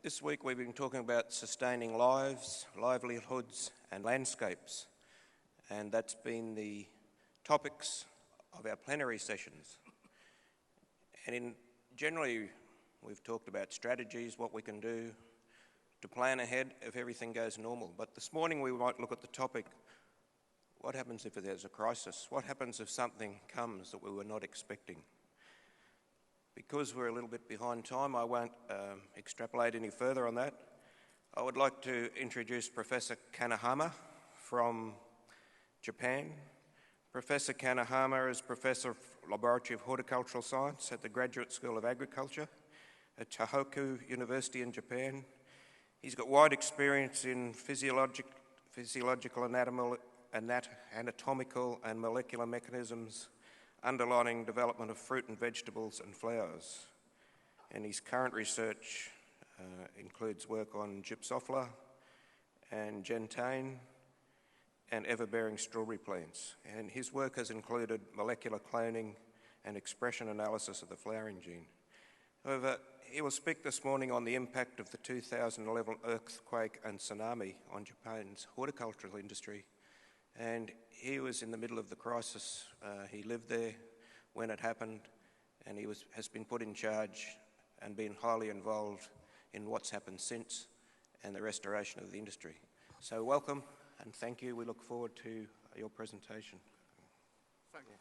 This week we've been talking about sustaining lives, livelihoods and landscapes, and that's been the topics of our plenary sessions. And generally we've talked about strategies, what we can do to plan ahead if everything goes normal. But this morning we might look at the topic, what happens if there's a crisis? What happens if something comes that we were not expecting? Because we're a little bit behind time, I won't extrapolate any further on that. I would like to introduce Professor Kanahama from Japan. Professor Kanahama is Professor of Laboratory of Horticultural Science at the Graduate School of Agriculture at Tohoku University in Japan. He's got wide experience in physiological, anatomical and molecular mechanisms underlining development of fruit and vegetables and flowers. And his current research includes work on Gypsophila and gentian and ever-bearing strawberry plants. And his work has included molecular cloning and expression analysis of the flowering gene. However, he will speak this morning on the impact of the 2011 earthquake and tsunami on Japan's horticultural industry. And he was in the middle of the crisis. He lived there when it happened, and he has been put in charge and been highly involved in what's happened since and the restoration of the industry. So welcome and thank you. We look forward to your presentation. Thank you.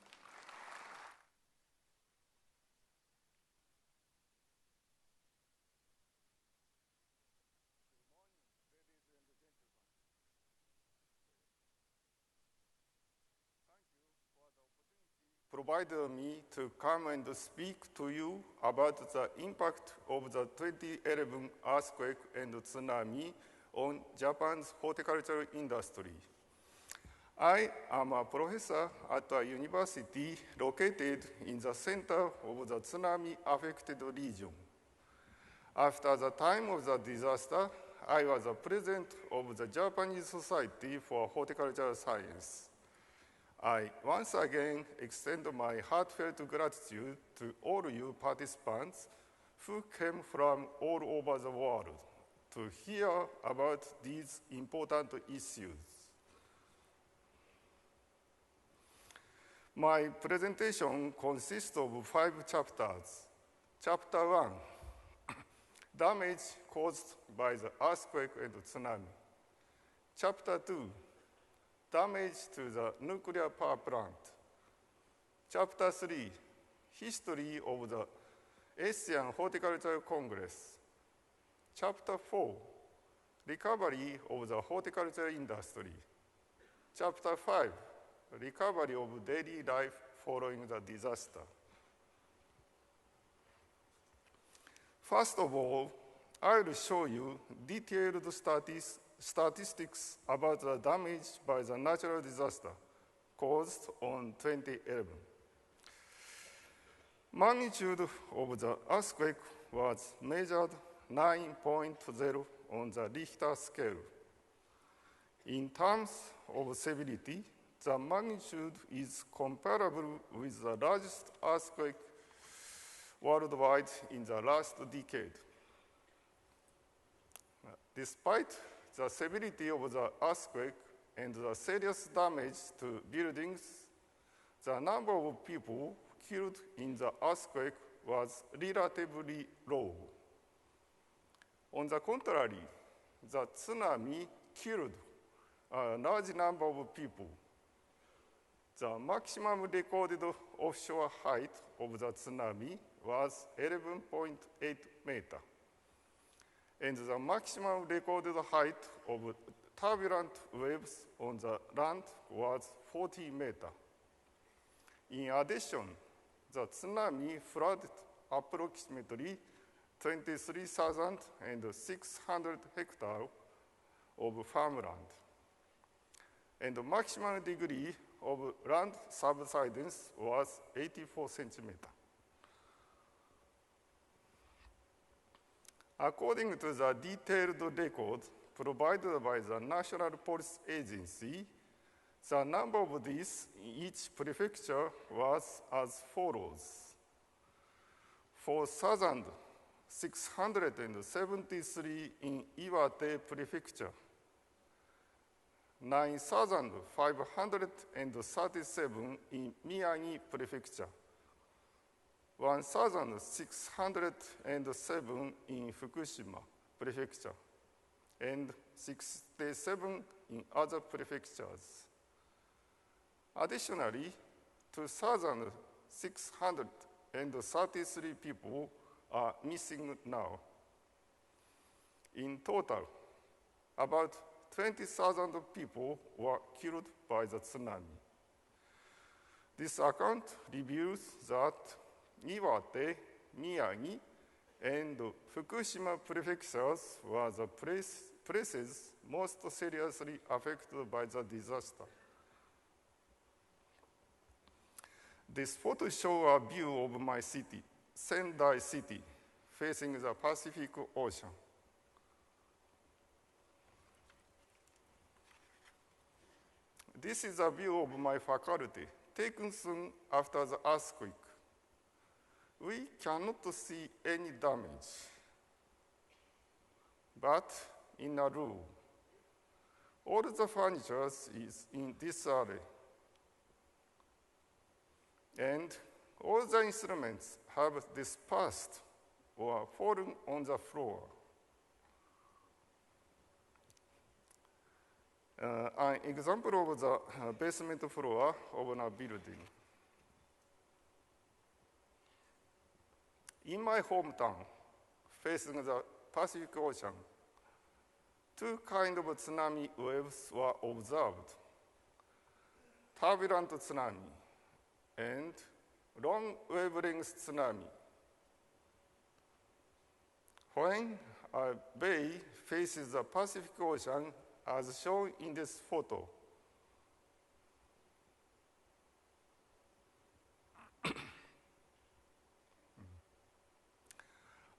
Provided me to come and speak to you about the impact of the 2011 earthquake and tsunami on Japan's horticultural industry. I am a professor at a university located in the center of the tsunami-affected region. After the time of the disaster, I was a president of the Japanese Society for Horticultural Science. I once again extend my heartfelt gratitude to all you participants who came from all over the world to hear about these important issues. My presentation consists of 5 chapters. Chapter 1, damage caused by the earthquake and tsunami. Chapter 2, damage to the nuclear power plant. Chapter 3, history of the Asian Horticultural Congress. Chapter 4, recovery of the horticultural industry. Chapter 5, recovery of daily life following the disaster. First of all, I will show you detailed statistics about the damage by the natural disaster caused on 2011. Magnitude of the earthquake was measured 9.0 on the Richter scale. In terms of severity, the magnitude is comparable with the largest earthquake worldwide in the last decade. Despite the severity of the earthquake and the serious damage to buildings, the number of people killed in the earthquake was relatively low. On the contrary, the tsunami killed a large number of people. The maximum recorded offshore height of the tsunami was 11.8 meters. And the maximum recorded height of turbulent waves on the land was 40 meters. In addition, the tsunami flooded approximately 23,600 hectares of farmland. And the maximum degree of land subsidence was 84 centimeters. According to the detailed record provided by the National Police Agency, the number of these in each prefecture was as follows. For southern 673 in Iwate Prefecture, 9,537 in Miyagi Prefecture, 1,607 in Fukushima Prefecture, and 67 in other prefectures. Additionally, 2,633 people are missing now. In total, about 20,000 people were killed by the tsunami. This account reveals that Iwate, Miyagi, and Fukushima prefectures were the places most seriously affected by the disaster. This photo shows a view of my city, Sendai City, facing the Pacific Ocean. This is a view of my faculty, taken soon after the earthquake. We cannot see any damage, but in a room, all the furniture is in this area, and all the instruments have dispersed or fallen on the floor. An example of the basement floor of a building. In my hometown, facing the Pacific Ocean, two kinds of tsunami waves were observed: turbulent tsunami and long wavelength tsunami. When a bay faces the Pacific Ocean, as shown in this photo,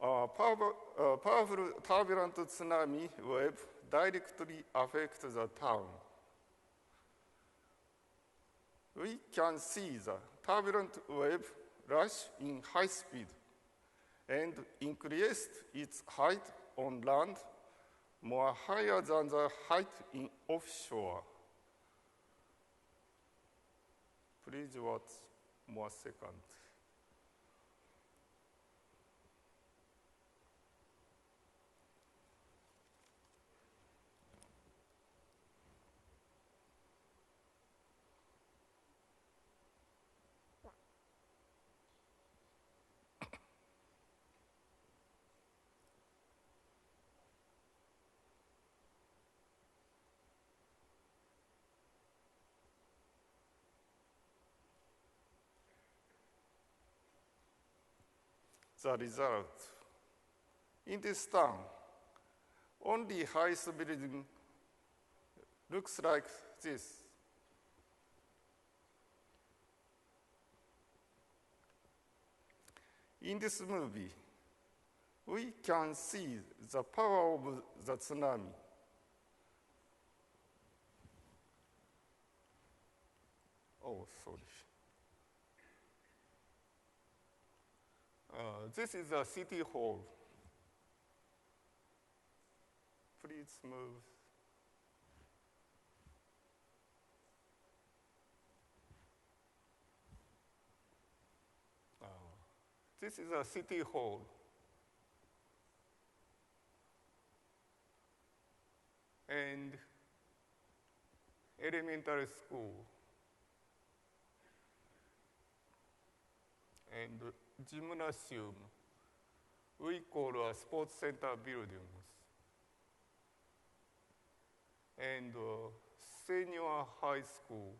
a powerful turbulent tsunami wave directly affects the town. We can see the turbulent wave rush in high speed and increase its height on land more higher than the height in offshore. Please wait 1 second. The result. In this town, only highest building looks like this. In this movie, we can see the power of the tsunami. Oh, sorry. This is a city hall. Please move. This is a city hall. And elementary school. And gymnasium. We call a sports center buildings. And senior high school.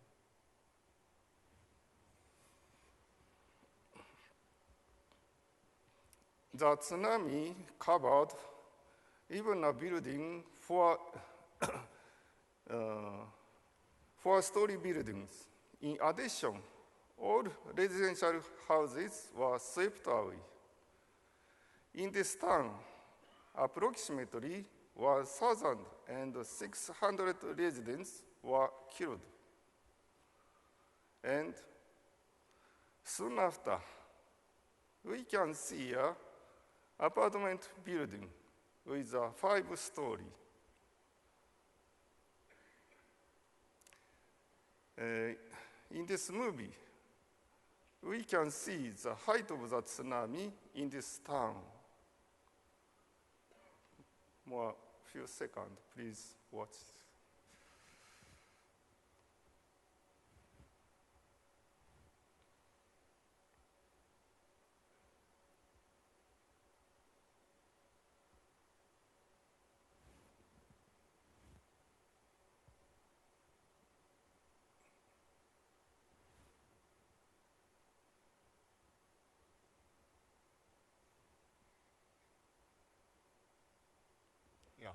The tsunami covered even a building for four-story buildings. In addition, all residential houses were swept away. In this town, approximately 1,600 residents were killed. And soon after, we can see apartment building with a 5-story. In this movie, we can see the height of the tsunami in this town. More few seconds, please watch. Yeah.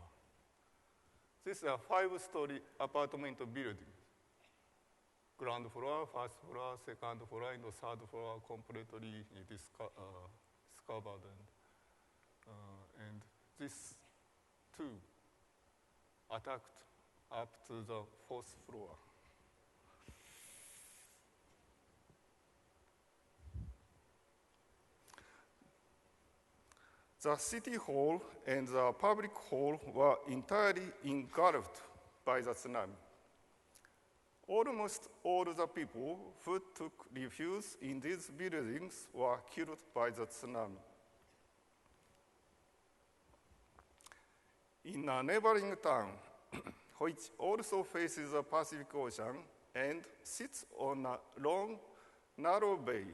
This is a 5-story apartment building. Ground floor, first floor, second floor, and the third floor completely discovered. And these two attacked up to the 4th floor. The city hall and the public hall were entirely engulfed by the tsunami. Almost all the people who took refuge in these buildings were killed by the tsunami. In a neighboring town, which also faces the Pacific Ocean and sits on a long, narrow bay,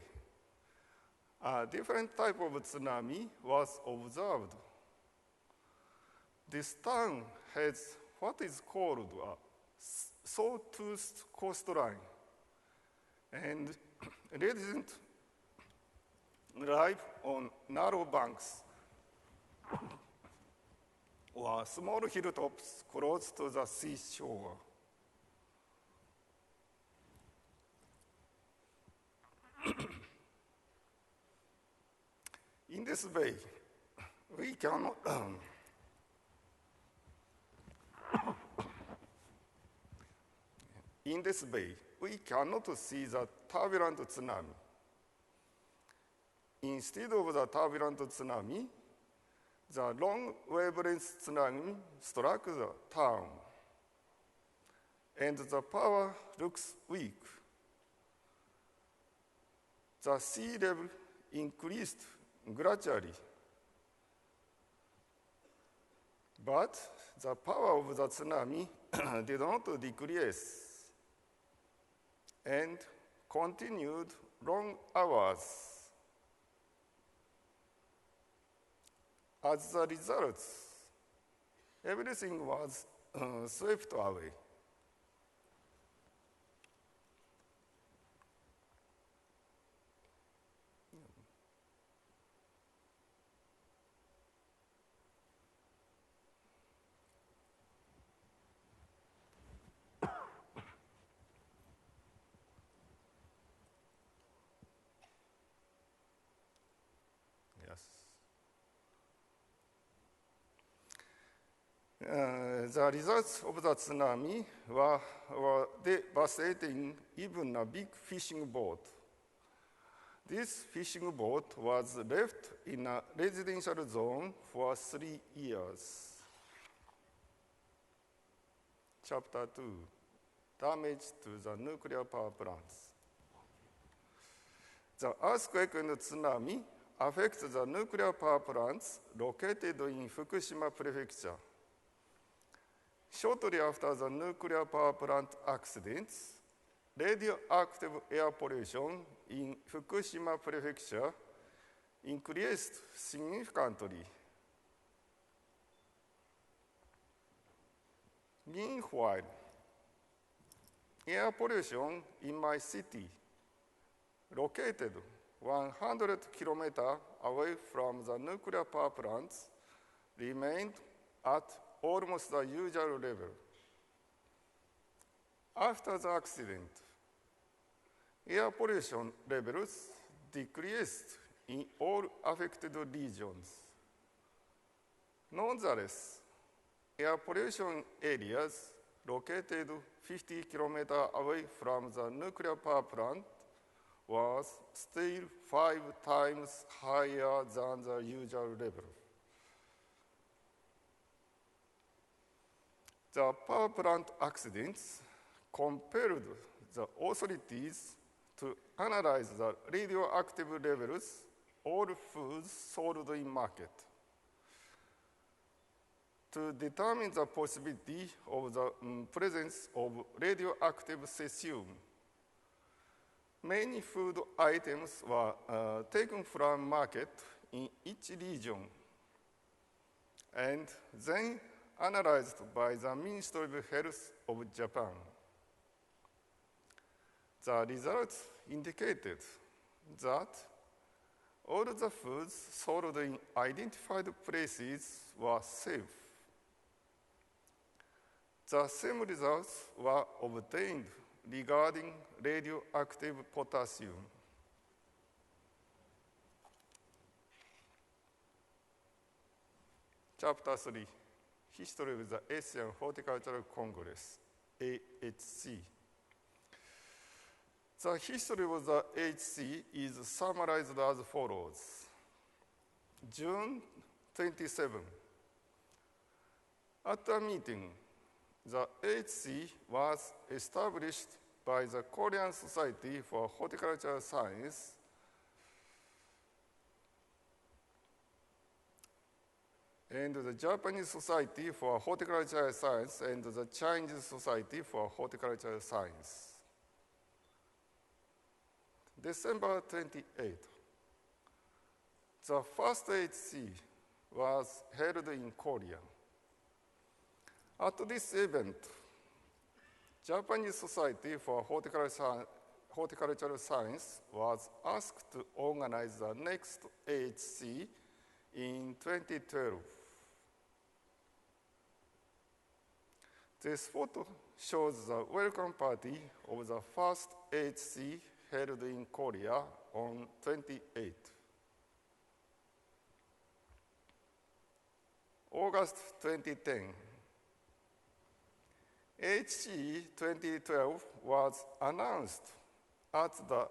a different type of tsunami was observed. This town has what is called a saw-toothed coastline, and residents live on narrow banks or small hilltops close to the seashore. In this bay, we cannot see the turbulent tsunami. Instead of the turbulent tsunami, the long wavelength tsunami struck the town, and the power looks weak. The sea level increased gradually, but the power of the tsunami did not decrease and continued long hours. As a result, everything was swept away. The results of the tsunami were devastating even a big fishing boat. This fishing boat was left in a residential zone for 3 years. Chapter 2, damage to the nuclear power plants. The earthquake and tsunami affect the nuclear power plants located in Fukushima Prefecture. Shortly after the nuclear power plant accidents, radioactive air pollution in Fukushima Prefecture increased significantly. Meanwhile, air pollution in my city, located 100 kilometers away from the nuclear power plants, remained at almost the usual level. After the accident, air pollution levels decreased in all affected regions. Nonetheless, air pollution areas located 50 kilometers away from the nuclear power plant was still 5 times higher than the usual level. The power plant accidents compelled the authorities to analyze the radioactive levels of all foods sold in market to determine the possibility of the presence of radioactive cesium. Many food items were taken from market in each region and then analyzed by the Ministry of Health of Japan. The results indicated that all the foods sold in identified places were safe. The same results were obtained regarding radioactive potassium. Chapter 3, History of the Asian Horticultural Congress, AHC. The history of the AHC is summarized as follows. June 27. At a meeting, the AHC was established by the Korean Society for Horticultural Science and the Japanese Society for Horticultural Science and the Chinese Society for Horticultural Science. December 28. The first AHC was held in Korea. At this event, Japanese Society for Horticultural Science was asked to organize the next AHC in 2012. This photo shows the welcome party of the first AHC held in Korea on 28. August 2010. AHC 2012 was announced at the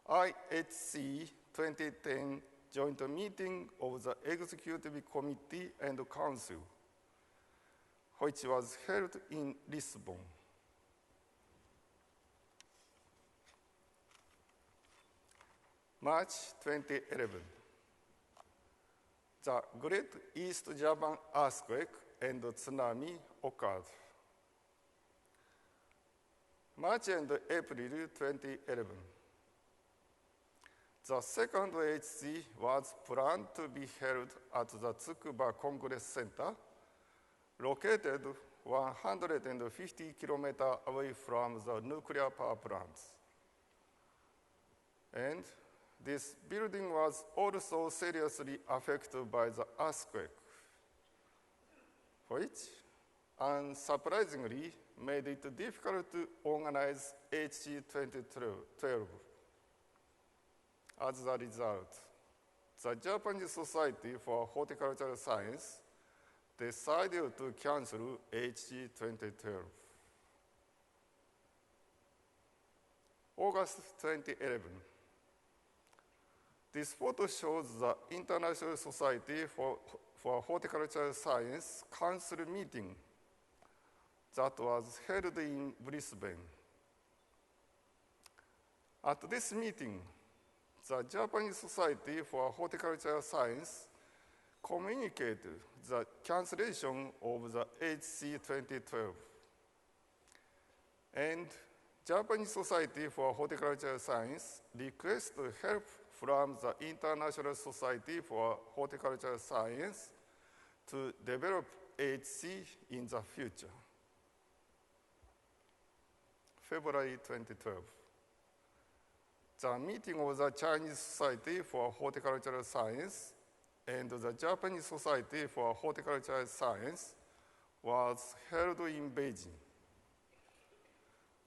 IHC 2010 joint meeting of the Executive Committee and Council, which was held in Lisbon. March 2011. The Great East Japan earthquake and tsunami occurred. March and April 2011. The second AHC was planned to be held at the Tsukuba Congress Center, located 150 kilometers away from the nuclear power plants. And this building was also seriously affected by the earthquake, which, unsurprisingly, made it difficult to organize AHC 2012. As a result, the Japanese Society for Horticultural Science decided to cancel AHC 2012. August 2011. This photo shows the International Society for Horticultural Science Council meeting that was held in Brisbane. At this meeting, the Japanese Society for Horticultural Science communicated the cancellation of the AHC 2012. And Japanese Society for Horticultural Science requested help from the International Society for Horticultural Science to develop AHC in the future. February 2012. The meeting of the Chinese Society for Horticultural Science and the Japanese Society for Horticultural Science was held in Beijing.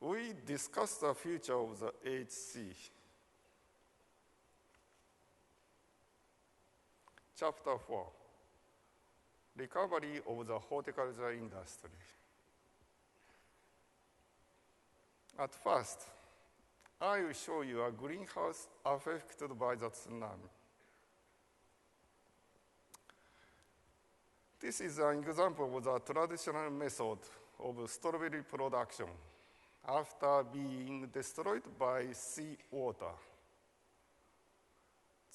We discussed the future of the AHC. Chapter 4, Recovery of the Horticulture Industry. At first, I will show you a greenhouse affected by the tsunami. This is an example of the traditional method of strawberry production after being destroyed by seawater.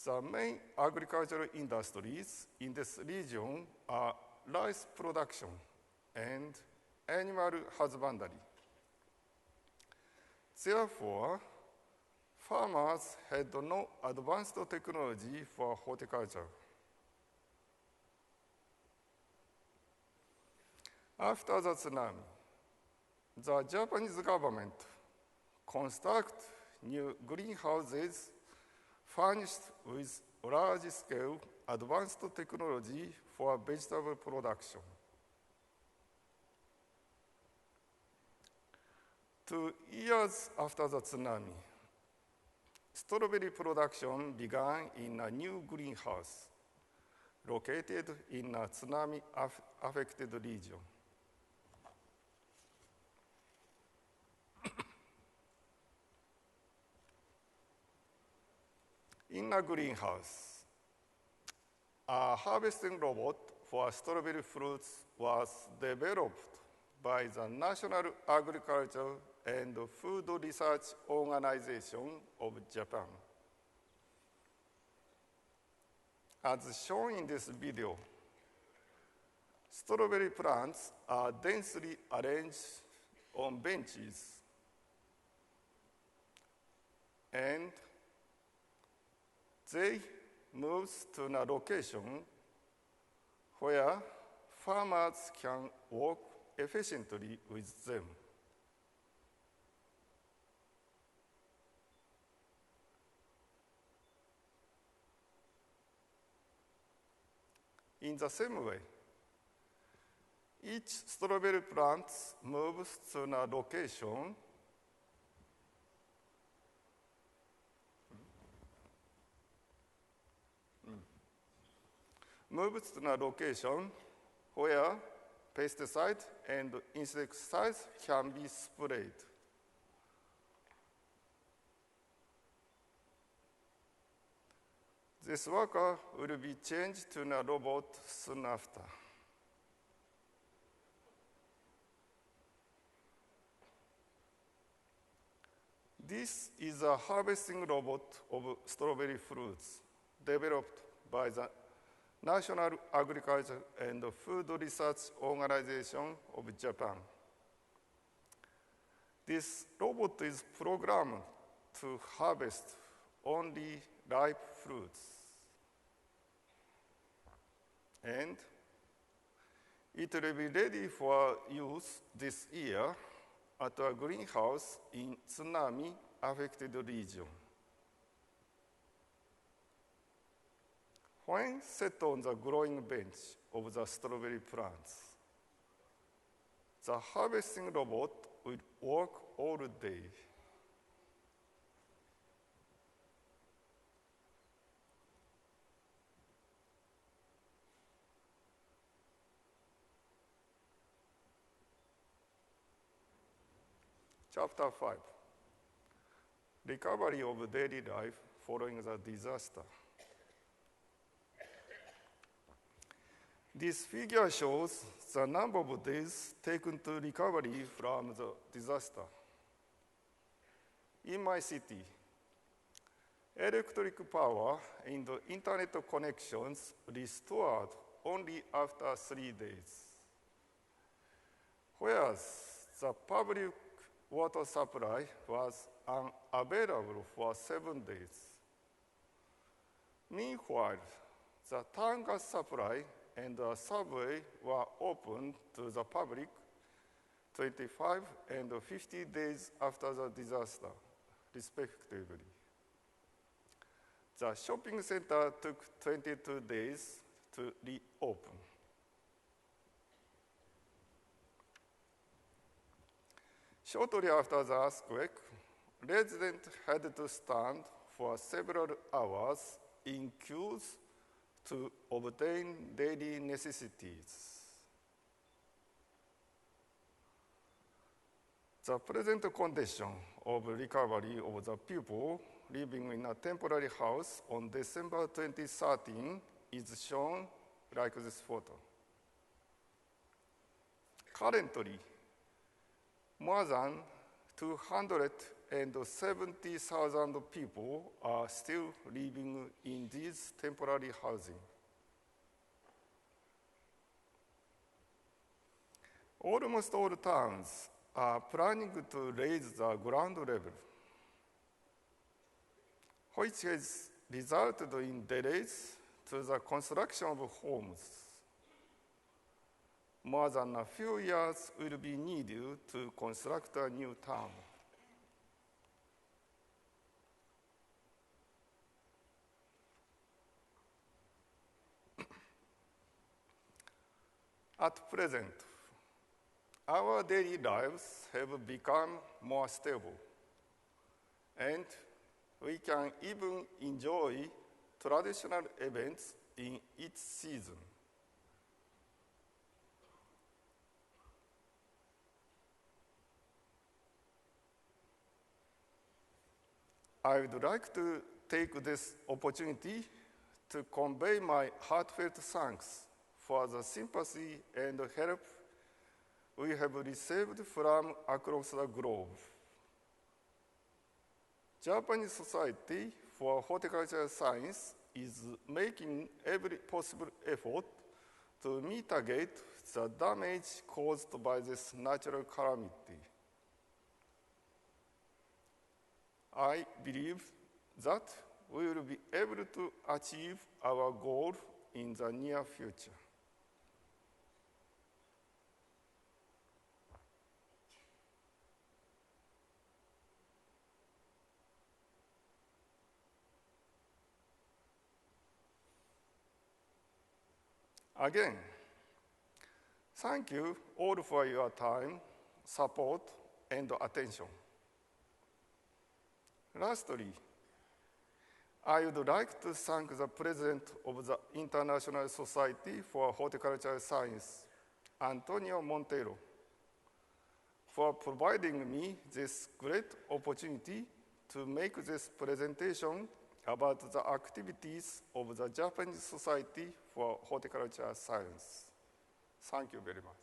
The main agricultural industries in this region are rice production and animal husbandry. Therefore, farmers had no advanced technology for horticulture. After the tsunami, the Japanese government constructed new greenhouses furnished with large-scale advanced technology for vegetable production. 2 years after the tsunami, strawberry production began in a new greenhouse located in a tsunami-affected region. In a greenhouse, a harvesting robot for strawberry fruits was developed by the National Agriculture and Food Research Organization of Japan. As shown in this video, strawberry plants are densely arranged on benches and they move to a location where farmers can work efficiently with them. In the same way, each strawberry plant moves to a location where pesticides and insecticides can be sprayed. This worker will be changed to a robot soon after. This is a harvesting robot of strawberry fruits developed by the National Agriculture and Food Research Organization of Japan. This robot is programmed to harvest only ripe fruits. And it will be ready for use this year at a greenhouse in tsunami-affected region. When set on the growing bench of the strawberry plants, the harvesting robot will work all day. Chapter 5, Recovery of Daily Life Following the Disaster. This figure shows the number of days taken to recovery from the disaster. In my city, electric power and internet connections restored only after 3 days, whereas the public water supply was unavailable for 7 days. Meanwhile, the town gas supply and the subway were opened to the public 25 and 50 days after the disaster, respectively. The shopping center took 22 days to reopen. Shortly after the earthquake, residents had to stand for several hours in queues to obtain daily necessities. The present condition of recovery of the people living in a temporary house on December 2013 is shown like this photo. Currently, more than 270,000 people are still living in these temporary housing. Almost all towns are planning to raise the ground level, which has resulted in delays to the construction of homes. More than a few years will be needed to construct a new town. At present, our daily lives have become more stable, and we can even enjoy traditional events in each season. I would like to take this opportunity to convey my heartfelt thanks for the sympathy and help we have received from across the globe. Japanese Society for Horticultural Science is making every possible effort to mitigate the damage caused by this natural calamity. I believe that we will be able to achieve our goal in the near future. Again, thank you all for your time, support, and attention. Lastly, I would like to thank the President of the International Society for Horticultural Science, Antonio Montero, for providing me this great opportunity to make this presentation about the activities of the Japanese Society for Horticultural Science. Thank you very much.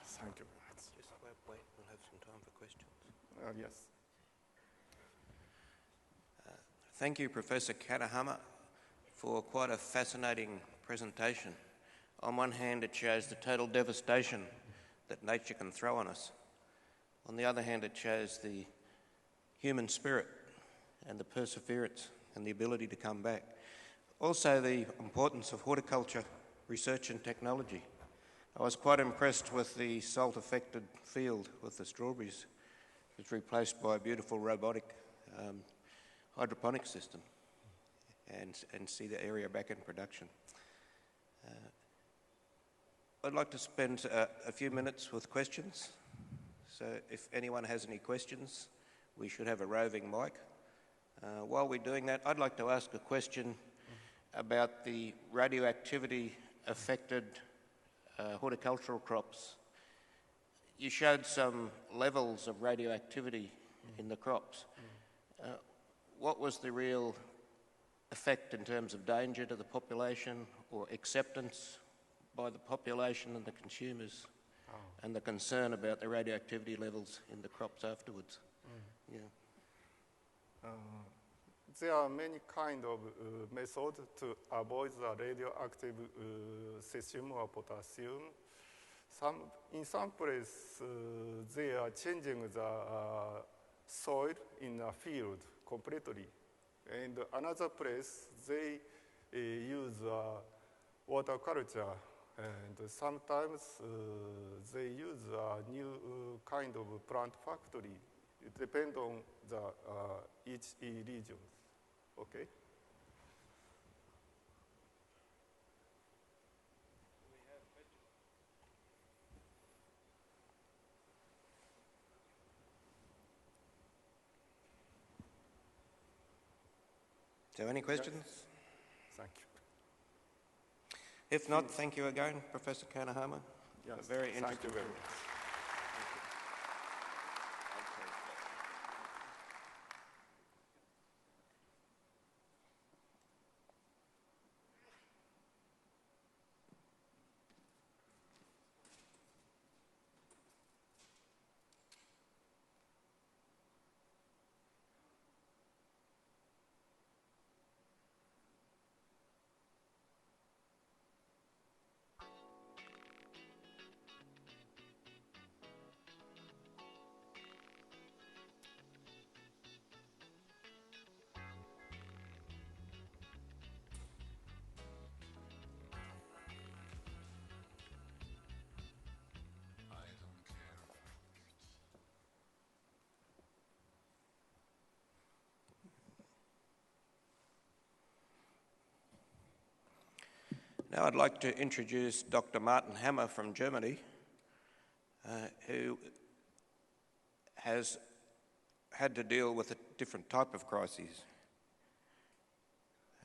Thank you very much. Just wait, we'll have some time for questions. Yes. Thank you, Professor Kanahama, for quite a fascinating presentation. On one hand, it shows the total devastation that nature can throw on us. On the other hand, it shows the human spirit and the perseverance and the ability to come back. Also, the importance of horticulture, research and technology. I was quite impressed with the salt-affected field with the strawberries. It's replaced by a beautiful robotic hydroponic system and see the area back in production. I'd like to spend a few minutes with questions. So if anyone has any questions, we should have a roving mic. While we're doing that, I'd like to ask a question about the radioactivity affected horticultural crops. You showed some levels of radioactivity in the crops. What was the real effect in terms of danger to the population or acceptance by the population and the consumers and the concern about the radioactivity levels in the crops afterwards? Yeah. There are many kinds of methods to avoid the radioactive cesium or potassium. In some places, they are changing the soil in a field completely. And another place, they use water culture. And sometimes they use a new kind of plant factory. It depends on each region. Okay? So any questions? Yes. Thank you. If not, thank you again, Professor Kanahama. Yes. A very interesting. Thank you very much. Now I'd like to introduce Dr. Martin Hammer from Germany, who has had to deal with a different type of crises.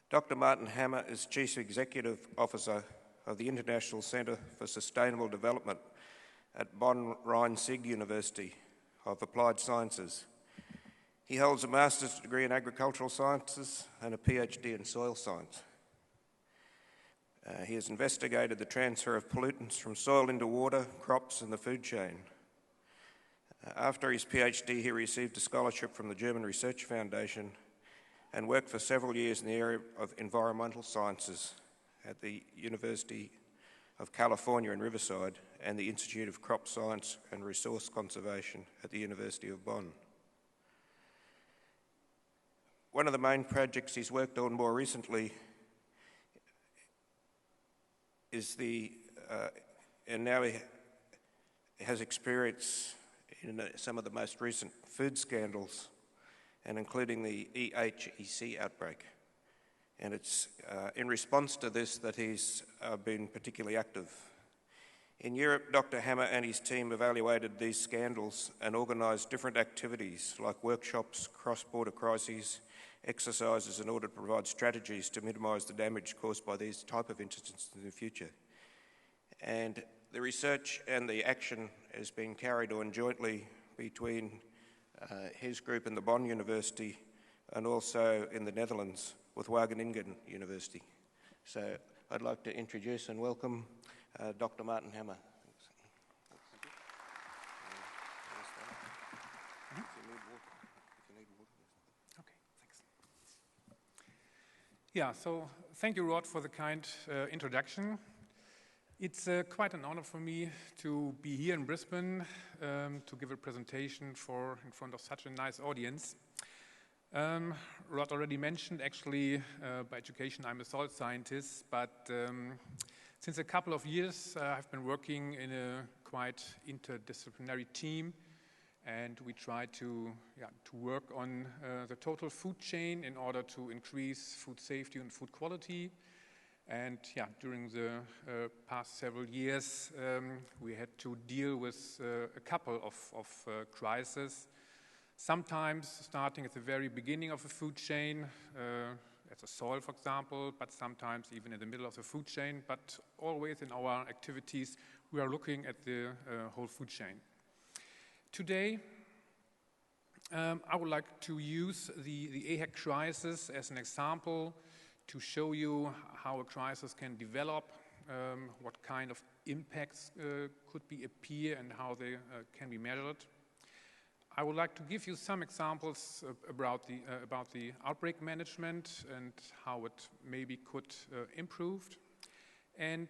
Dr. Martin Hammer is Chief Executive Officer of the International Centre for Sustainable Development at Bonn-Rhein-Sieg University of Applied Sciences. He holds a master's degree in agricultural sciences and a PhD in soil science. He has investigated the transfer of pollutants from soil into water, crops and the food chain. After his PhD, he received a scholarship from the German Research Foundation and worked for several years in the area of environmental sciences at the University of California in Riverside and the Institute of Crop Science and Resource Conservation at the University of Bonn. One of the main projects he's worked on more recently is and now he has experience in some of the most recent food scandals, and including the EHEC outbreak. And it's in response to this that he's been particularly active. In Europe, Dr. Hammer and his team evaluated these scandals and organised different activities like workshops, cross-border crises, exercises in order to provide strategies to minimise the damage caused by these type of incidents in the future. And the research and the action has been carried on jointly between his group in the Bonn University and also in the Netherlands with Wageningen University. So I'd like to introduce and welcome Dr. Martin Hammer. Yeah, so thank you, Rod, for the kind introduction. It's quite an honor for me to be here in Brisbane to give a presentation in front of such a nice audience. Rod already mentioned, actually, by education, I'm a soil scientist, but since a couple of years, I've been working in a quite interdisciplinary team, and we try to work on the total food chain in order to increase food safety and food quality. And during the past several years, we had to deal with a couple of crises, sometimes starting at the very beginning of the food chain, as a soil, for example, but sometimes even in the middle of the food chain. But always in our activities, we are looking at the whole food chain. Today, I would like to use the EHEC crisis as an example to show you how a crisis can develop, what kind of impacts could appear and how they can be measured. I would like to give you some examples about the outbreak management and how it maybe could improved. And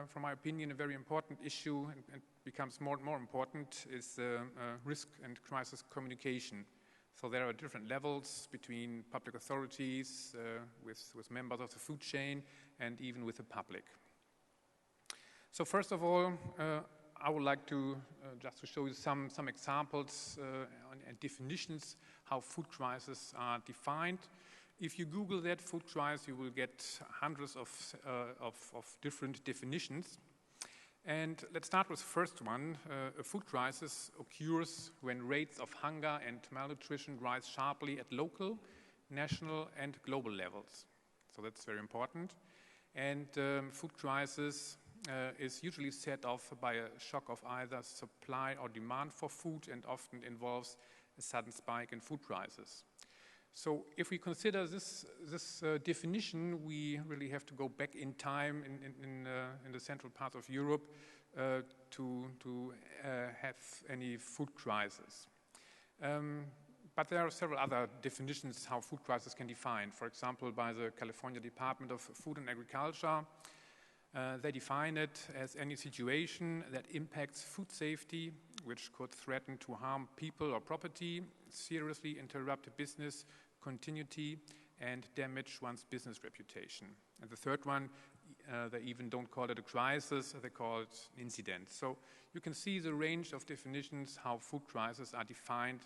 from my opinion, a very important issue and becomes more and more important is risk and crisis communication. So there are different levels between public authorities, with members of the food chain, and even with the public. So first of all, I would like to just to show you some examples and definitions how food crises are defined. If you Google that food crisis, you will get hundreds of different definitions. And let's start with the first one. A food crisis occurs when rates of hunger and malnutrition rise sharply at local, national and global levels. So that's very important. And food crisis is usually set off by a shock of either supply or demand for food, and often involves a sudden spike in food prices. So if we consider this definition, we really have to go back in time in the central part of Europe to have any food crisis. But there are several other definitions how food crisis can be defined. For example, by the California Department of Food and Agriculture, they define it as any situation that impacts food safety, which could threaten to harm people or property, seriously interrupt business continuity, and damage one's business reputation. And the third one, they even don't call it a crisis, they call it an incident. So you can see the range of definitions how food crises are defined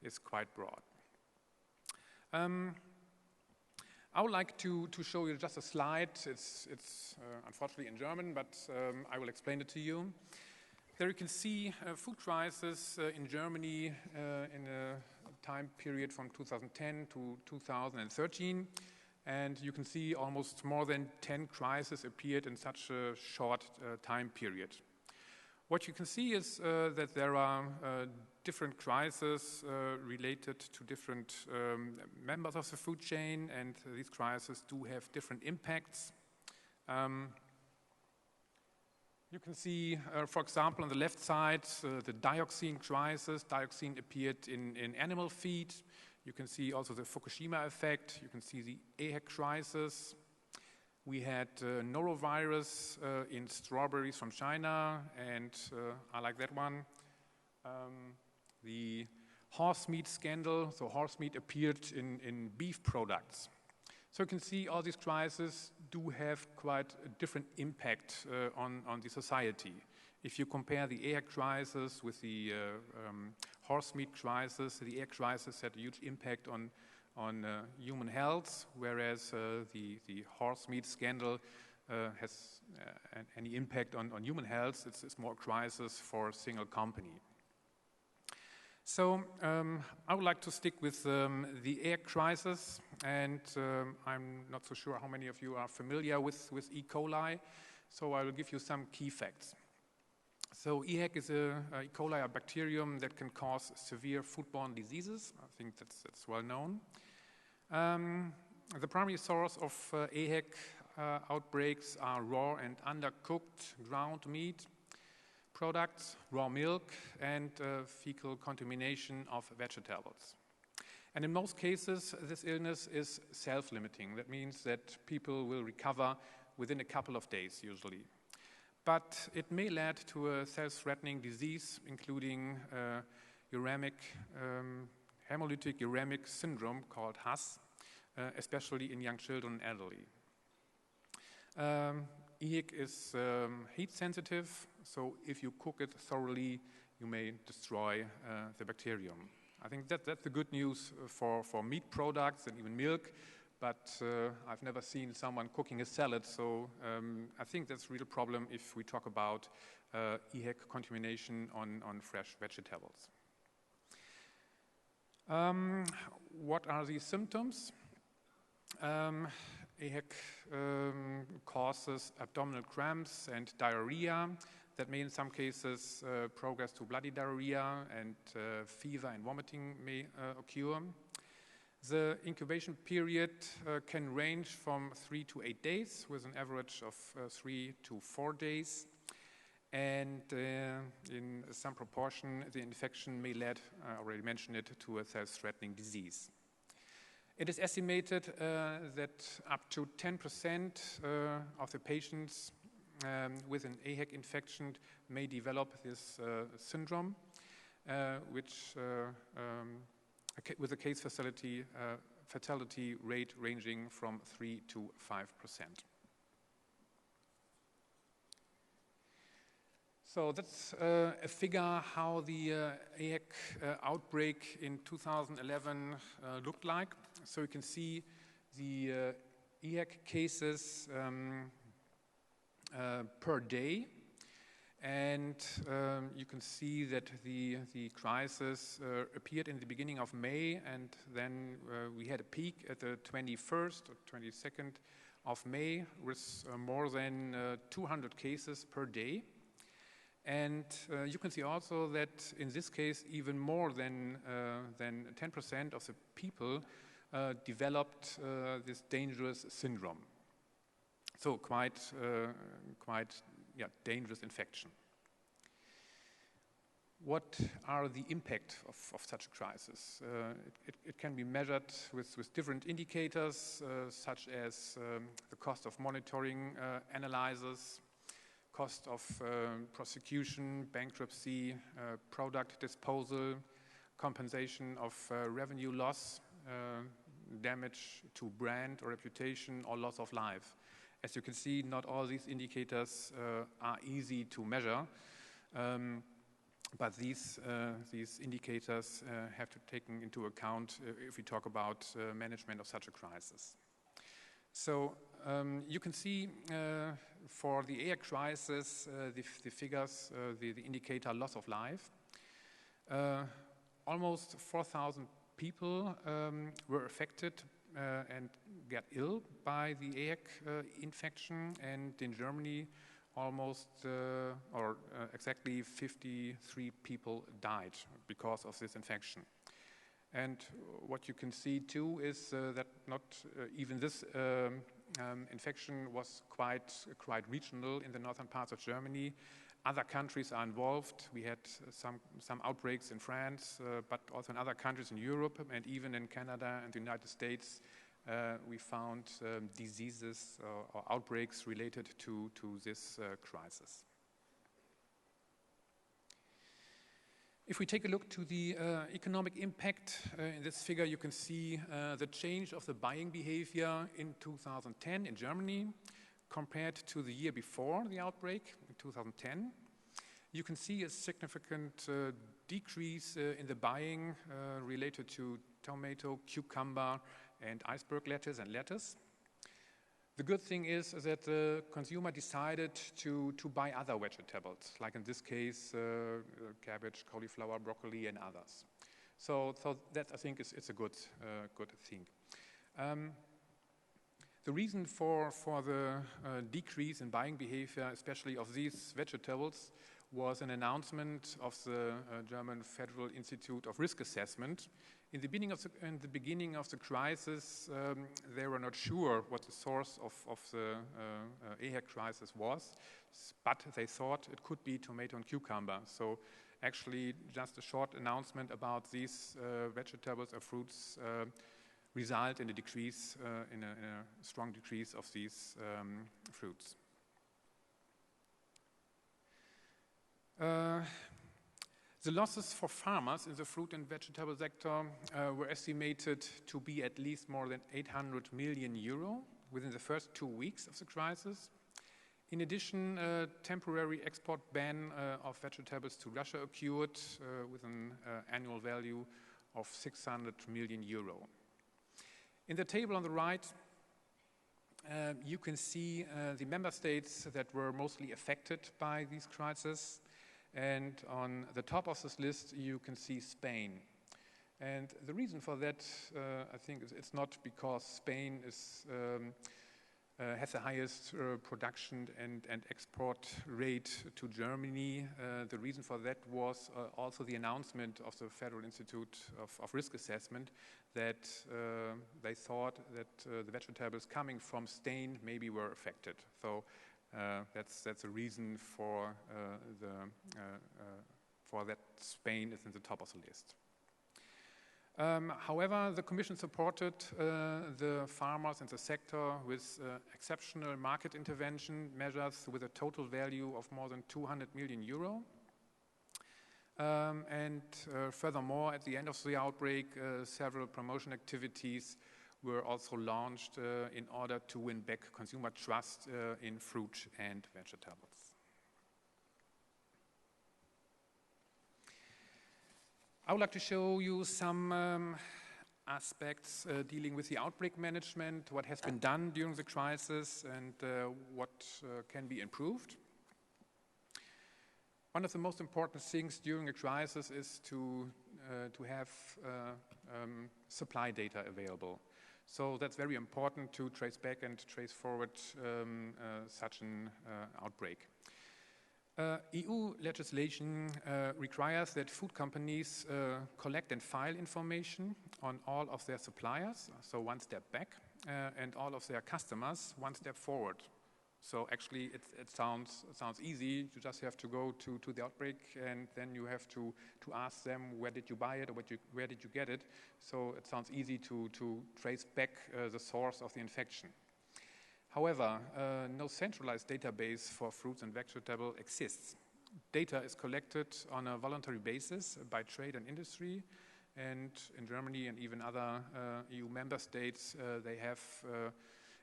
is quite broad. I would like to show you just a slide. It's unfortunately in German, but I will explain it to you. There you can see food crisis in Germany in a time period from 2010 to 2013. And you can see almost more than 10 crises appeared in such a short time period. What you can see is that there are different crises related to different members of the food chain, and these crises do have different impacts. You can see, for example, on the left side, the dioxin crisis. Dioxin appeared in animal feed. You can see also the Fukushima effect. You can see the EHEC crisis. We had norovirus in strawberries from China, and I like that one. The horse meat scandal, so horse meat appeared in beef products. So you can see all these crises do have quite a different impact on the society. If you compare the EHEC crisis with the horse meat crisis, the EHEC crisis had a huge impact on human health, whereas the horse meat scandal has any impact on human health. It's more a crisis for a single company. So I would like to stick with the EHEC crisis, and I'm not so sure how many of you are familiar with E. coli, so I will give you some key facts. So EHEC is a E. coli, a bacterium that can cause severe foodborne diseases. I think that's well known. The primary source of EHEC outbreaks are raw and undercooked ground meat products, raw milk, and fecal contamination of vegetables. And in most cases, this illness is self-limiting. That means that people will recover within a couple of days, usually. But it may lead to a self-threatening disease, including hemolytic uremic syndrome called HUS, especially in young children and elderly. EHEC is heat sensitive, so if you cook it thoroughly, you may destroy the bacterium. I think that's the good news for meat products and even milk, but I've never seen someone cooking a salad, so I think that's a real problem if we talk about EHEC contamination on fresh vegetables. What are the symptoms? EHEC causes abdominal cramps and diarrhea that may in some cases progress to bloody diarrhea, and fever and vomiting may occur. The incubation period can range from 3 to 8 days, with an average of 3 to 4 days. And in some proportion, the infection may lead, I already mentioned it, to a self-threatening disease. It is estimated that up to 10% of the patients with an EHEC infection may develop this syndrome, with a case fatality rate ranging from 3 to 5%. So that's a figure how the EHEC outbreak in 2011 looked like. So you can see the EHEC cases per day. And you can see that the crisis appeared in the beginning of May, and then we had a peak at the 21st or 22nd of May with more than 200 cases per day. And you can see also that in this case, even more than 10% of the people developed this dangerous syndrome. So quite dangerous infection. What are the impact of such a crisis? It can be measured with different indicators, such as the cost of monitoring analyzers, cost of prosecution, bankruptcy, product disposal, compensation of revenue loss, damage to brand or reputation, or loss of life. As you can see, not all these indicators are easy to measure, but these indicators have to be taken into account if we talk about management of such a crisis. So you can see for the EHEC crisis, the figures, the indicator loss of life. Almost 4,000 people were affected and get ill by the EHEC infection, and in Germany almost exactly 53 people died because of this infection. And what you can see too is that not even this infection was quite regional in the northern parts of Germany. Other countries are involved. We had some outbreaks in France, but also in other countries in Europe, and even in Canada and the United States, we found diseases or outbreaks related to this crisis. If we take a look to the economic impact, in this figure you can see the change of the buying behavior in 2010 in Germany compared to the year before the outbreak, in 2010. You can see a significant decrease in the buying related to tomato, cucumber, and iceberg lettuce and lettuce. The good thing is that the consumer decided to buy other vegetables, like in this case, cabbage, cauliflower, broccoli, and others. So that I think it's a good thing. The reason for the decrease in buying behavior, especially of these vegetables, was an announcement of the German Federal Institute of Risk Assessment. In the beginning of the crisis, they were not sure what the source of the EHEC crisis was, but they thought it could be tomato and cucumber. So actually, just a short announcement about these vegetables or fruits result in a decrease, in a strong decrease of these fruits. The losses for farmers in the fruit and vegetable sector were estimated to be at least more than 800 million euro within the first 2 weeks of the crisis. In addition, a temporary export ban of vegetables to Russia occurred with an annual value of 600 million euro. In the table on the right, you can see the member states that were mostly affected by these crises. And on the top of this list, you can see Spain. And the reason for that, I think, it's not because Spain has the highest production and export rate to Germany. The reason for that was also the announcement of the Federal Institute of Risk Assessment that they thought that the vegetables coming from Spain maybe were affected. So that's a reason for that Spain is in the top of the list. However, the Commission supported the farmers and the sector with exceptional market intervention measures with a total value of more than 200 million euro. And furthermore, at the end of the outbreak, several promotion activities were also launched in order to win back consumer trust in fruit and vegetables. I would like to show you some aspects dealing with the outbreak management, what has been done during the crisis, and what can be improved. One of the most important things during a crisis is to have supply data available. So that's very important to trace back and trace forward such an outbreak. EU legislation requires that food companies collect and file information on all of their suppliers, so one step back, and all of their customers one step forward. So actually it sounds easy. You just have to go to the outbreak, and then you have to ask them, where did you buy it, or where did you get it? So it sounds easy to trace back the source of the infection. However, no centralized database for fruits and vegetables exists. Data is collected on a voluntary basis by trade and industry, and in Germany and even other EU member states, they have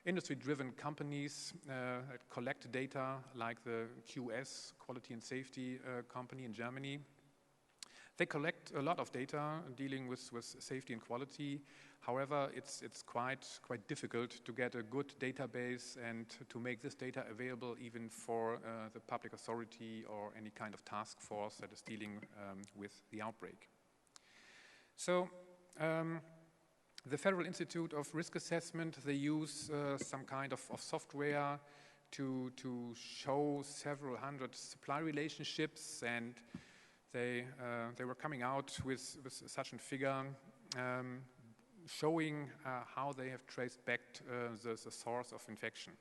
industry-driven companies that collect data, like the QS, Quality and Safety company in Germany. They collect a lot of data dealing with safety and quality. However, it's quite difficult to get a good database and to make this data available even for the public authority or any kind of task force that is dealing with the outbreak. So, the Federal Institute of Risk Assessment, they use some kind of software to show several hundred supply relationships, and they were coming out with such a figure showing how they have traced back the source of infection.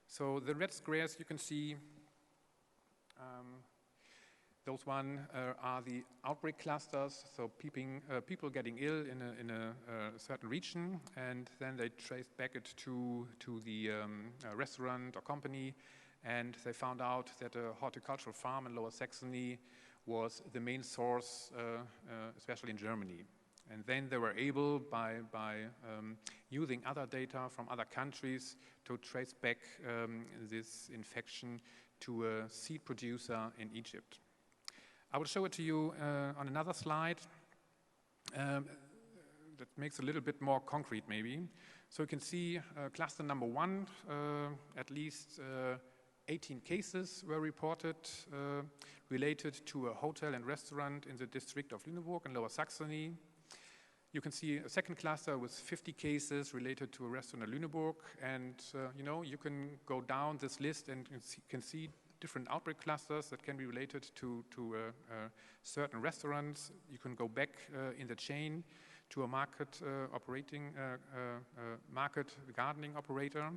So the red squares you can see, those one are the outbreak clusters, so people getting ill in a certain region, and then they traced back it to the restaurant or company, and they found out that a horticultural farm in Lower Saxony was the main source, especially in Germany. And then they were able, by using other data from other countries, to trace back this infection to a seed producer in Egypt. I will show it to you on another slide that makes it a little bit more concrete maybe. So you can see cluster number 1, at least 18 cases were reported related to a hotel and restaurant in the district of Lüneburg in Lower Saxony. You can see a second cluster with 50 cases related to a restaurant in Lüneburg, and you can go down this list and you can see different outbreak clusters that can be related to certain restaurants. You can go back in the chain to a market market gardening operator.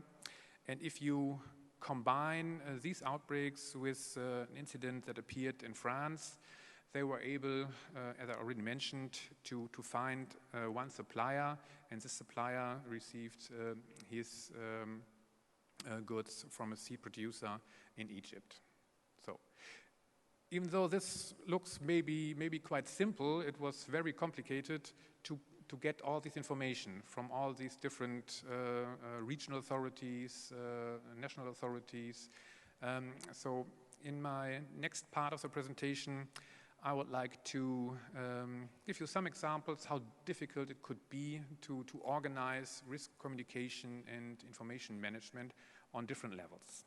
And if you combine these outbreaks with an incident that appeared in France, they were able, as I already mentioned, to find one supplier, and this supplier received his goods from a seed producer in Egypt. So, even though this looks maybe quite simple, it was very complicated to get all this information from all these different regional authorities, national authorities. So, in my next part of the presentation, I would like to give you some examples how difficult it could be to organize risk communication and information management on different levels.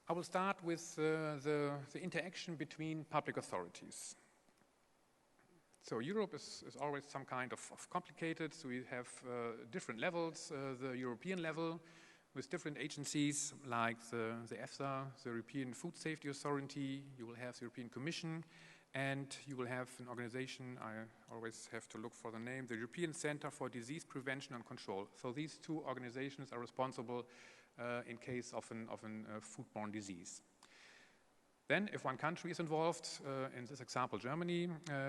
I will start with the interaction between public authorities. So Europe is always some kind of complicated, so we have different levels. The European level with different agencies like the EFSA, the European Food Safety Authority, you will have the European Commission, and you will have an organization, I always have to look for the name, the European Center for Disease Prevention and Control. So these two organizations are responsible in case of a foodborne disease. Then, if one country is involved, in this example Germany,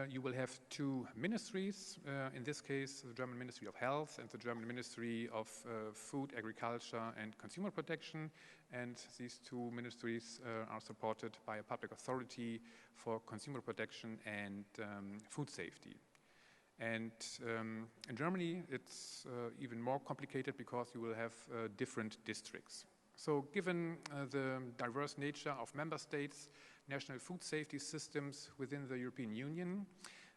you will have two ministries, in this case the German Ministry of Health and the German Ministry of Food, Agriculture and Consumer Protection, and these two ministries are supported by a public authority for consumer protection and food safety. And in Germany it's even more complicated because you will have different districts. So given the diverse nature of member states, national food safety systems within the European Union,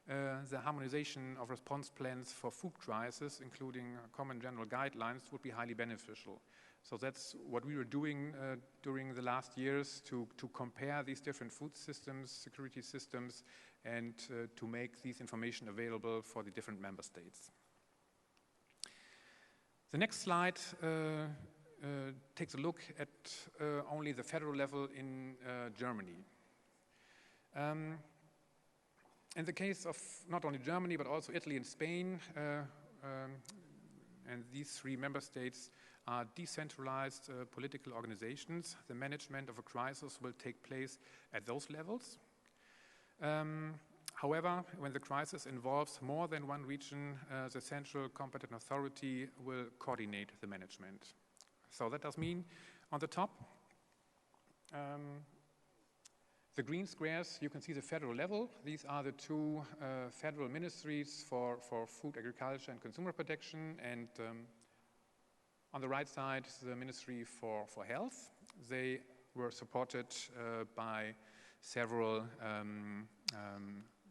the harmonization of response plans for food crisis, including common general guidelines, would be highly beneficial. So that's what we were doing during the last years to compare these different food systems, security systems, and to make these information available for the different member states. The next slide takes a look at only the federal level in Germany. In the case of not only Germany, but also Italy and Spain, and these three member states are decentralized political organizations. The management of a crisis will take place at those levels. However, when the crisis involves more than one region, the central competent authority will coordinate the management. So that does mean on the top, the green squares, you can see the federal level. These are the two federal ministries for food, agriculture, and consumer protection. And on the right side, the Ministry for Health. They were supported by several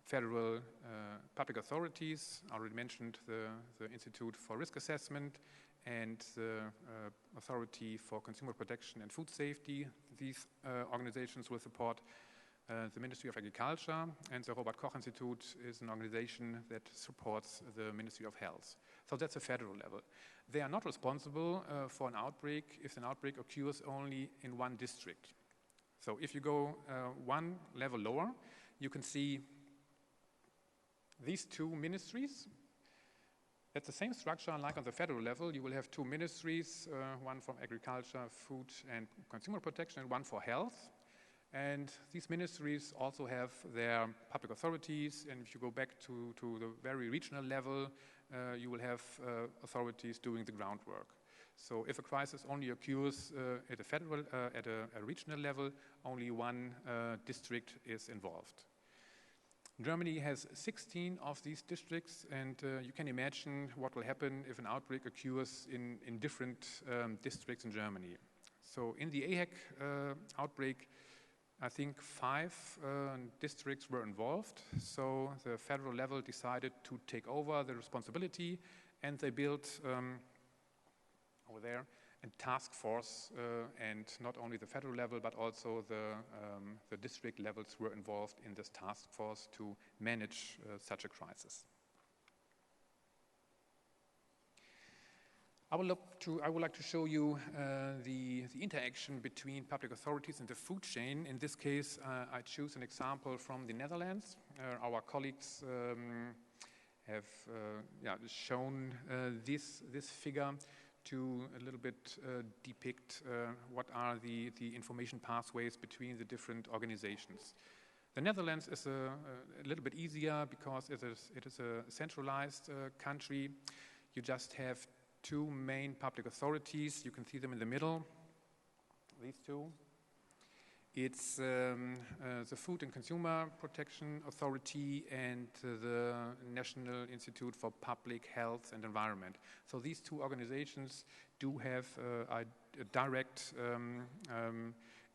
federal public authorities. I already mentioned the Institute for Risk Assessment and the Authority for Consumer Protection and Food Safety. These organizations will support the Ministry of Agriculture, and the Robert Koch Institute is an organization that supports the Ministry of Health. So that's a federal level. They are not responsible for an outbreak if an outbreak occurs only in one district. So if you go one level lower, you can see these two ministries. That's the same structure like on the federal level. You will have two ministries, one for agriculture, food, and consumer protection, and one for health. And these ministries also have their public authorities, and if you go back to the very regional level, you will have authorities doing the groundwork. So if a crisis only occurs at a federal, at a regional level, only one district is involved. Germany has 16 of these districts, and you can imagine what will happen if an outbreak occurs in different districts in Germany. So in the EHEC outbreak, I think 5 districts were involved, so the federal level decided to take over the responsibility, and they built over there a task force, and not only the federal level, but also the district levels were involved in this task force to manage such a crisis. I would like to show you the interaction between public authorities and the food chain. In this case, I choose an example from the Netherlands. Our colleagues have shown this figure to a little bit depict what are the information pathways between the different organizations. The Netherlands is a little bit easier because it is a centralized country. You just have two main public authorities. You can see them in the middle, these two. It's the Food and Consumer Protection Authority and the National Institute for Public Health and Environment. So these two organizations do have a direct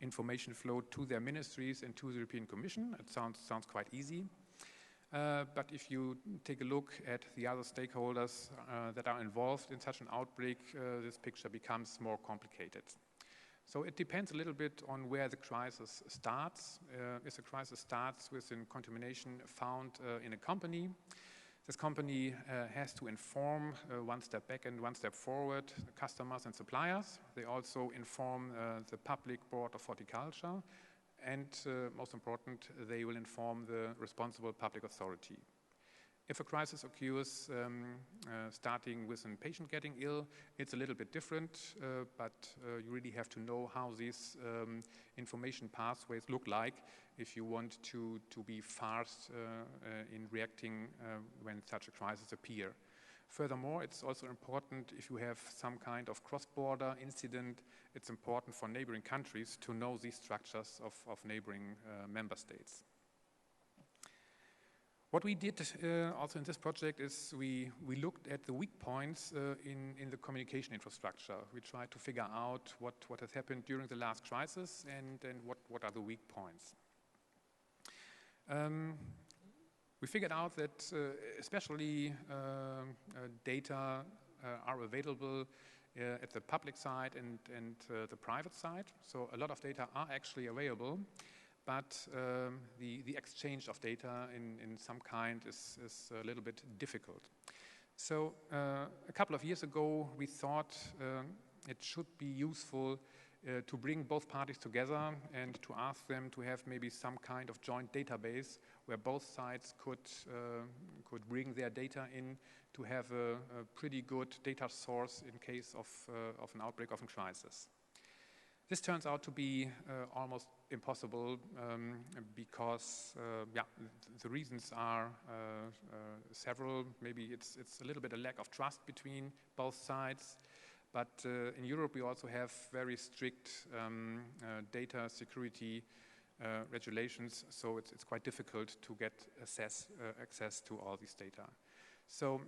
information flow to their ministries and to the European Commission. It sounds quite easy. But if you take a look at the other stakeholders that are involved in such an outbreak, this picture becomes more complicated. So it depends a little bit on where the crisis starts. If the crisis starts with a contamination found in a company, this company has to inform one step back and one step forward the customers and suppliers. They also inform the Public Board of Horticulture, and most important, they will inform the responsible public authority. If a crisis occurs starting with a patient getting ill, it's a little bit different, but you really have to know how these information pathways look like if you want to be fast in reacting when such a crisis appears. Furthermore, it's also important if you have some kind of cross-border incident, it's important for neighboring countries to know these structures of neighboring member states. What we did also in this project is we looked at the weak points in the communication infrastructure. We tried to figure out what has happened during the last crisis and what are the weak points. We figured out that especially data are available at the public side and the private side. So a lot of data are actually available, but the exchange of data in some kind is a little bit difficult. So a couple of years ago, we thought it should be useful to bring both parties together and to ask them to have maybe some kind of joint database where both sides could bring their data in to have a pretty good data source in case of an outbreak of a crisis. This turns out to be almost impossible because the reasons are several. Maybe it's a little bit a lack of trust between both sides. But in Europe, we also have very strict data security regulations, so it's quite difficult to get access to all this data. So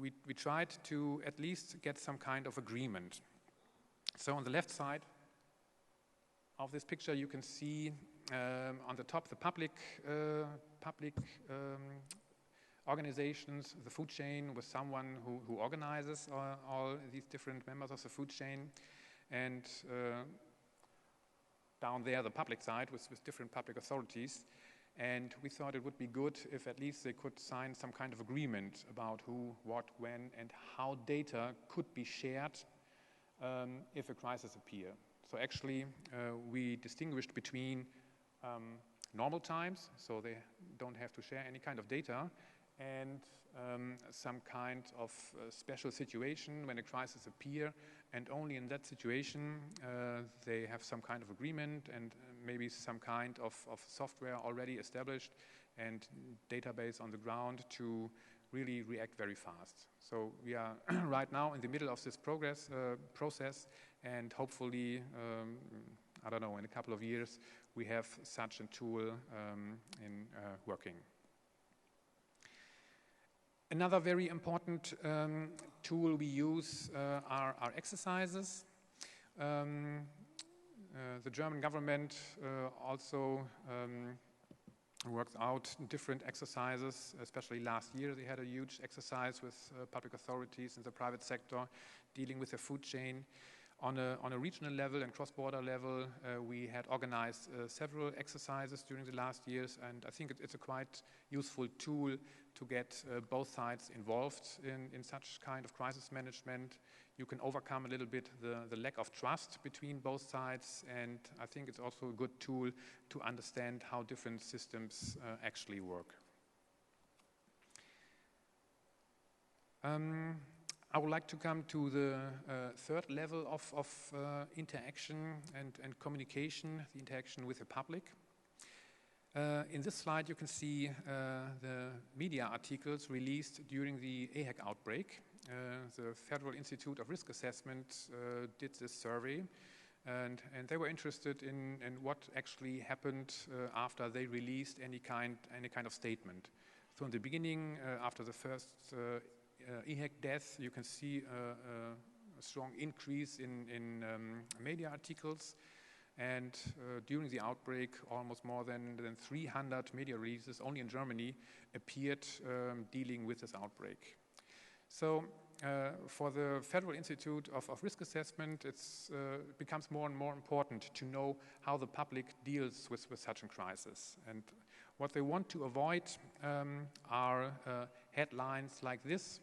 we tried to at least get some kind of agreement. So on the left side of this picture, you can see on the top the public organizations, the food chain, with someone who organizes all these different members of the food chain, and down there the public side with different public authorities. And we thought it would be good if at least they could sign some kind of agreement about who, what, when, and how data could be shared if a crisis appears. So actually we distinguished between normal times, so they don't have to share any kind of data, and some kind of special situation when a crisis appears, and only in that situation they have some kind of agreement and maybe some kind of software already established and database on the ground to really react very fast. So we are right now in the middle of this process, and hopefully, I don't know, in a couple of years, we have such a tool in working. Another very important tool we use are exercises. The German government also worked out different exercises, especially last year. They had a huge exercise with public authorities in the private sector dealing with the food chain. On a regional level and cross-border level, we had organized several exercises during the last years, and I think it's a quite useful tool to get both sides involved in such kind of crisis management. You can overcome a little bit the lack of trust between both sides, and I think it's also a good tool to understand how different systems actually work. I would like to come to the third level of interaction and communication, the interaction with the public. In this slide, you can see the media articles released during the EHEC outbreak. The Federal Institute of Risk Assessment did this survey, and they were interested in what actually happened after they released any kind of statement. So in the beginning, after the first EHEC death, you can see a strong increase in media articles, and during the outbreak, almost more than 300 media releases only in Germany appeared dealing with this outbreak. So for the Federal Institute of Risk Assessment, it becomes more and more important to know how the public deals with such a crisis. And what they want to avoid are headlines like this.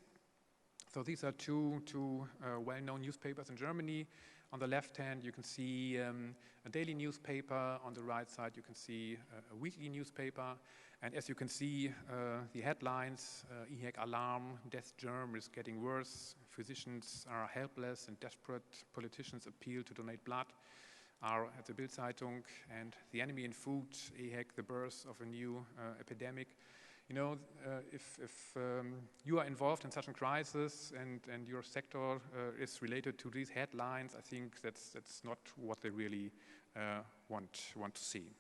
So these are two well-known newspapers in Germany. On the left hand, you can see a daily newspaper. On the right side, you can see a weekly newspaper. And as you can see, the headlines, EHEC alarm, death germ is getting worse, physicians are helpless and desperate, politicians appeal to donate blood, are at the Bild-Zeitung, and the enemy in food, EHEC, the birth of a new epidemic. You know, if you are involved in such a crisis and your sector is related to these headlines, I think that's not what they really want to see.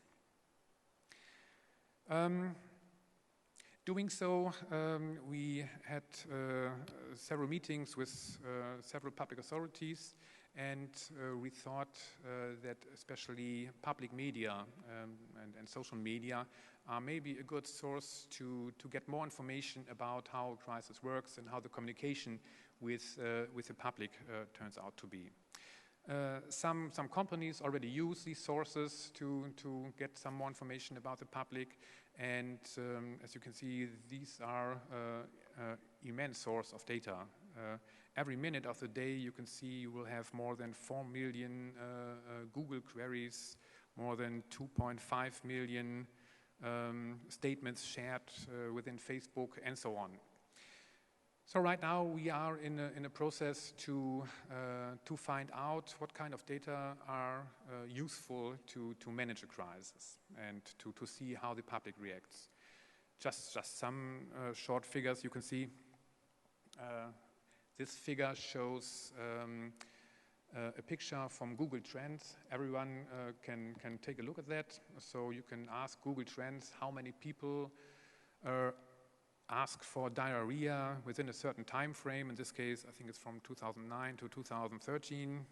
Doing so, we had several meetings with several public authorities, And we thought that especially public media and social media are maybe a good source to get more information about how a crisis works and how the communication with the public turns out to be. Some companies already use these sources to get some more information about the public, and as you can see, these are immense source of data. Every minute of the day, you can see you will have more than 4 million Google queries, more than 2.5 million statements shared within Facebook, and so on. So right now we are in a process to find out what kind of data are useful to manage a crisis and to see how the public reacts. Just some short figures you can see. This figure shows a picture from Google Trends. Everyone can take a look at that. So you can ask Google Trends how many people ask for diarrhea within a certain time frame. In this case, I think it's from 2009 to 2013.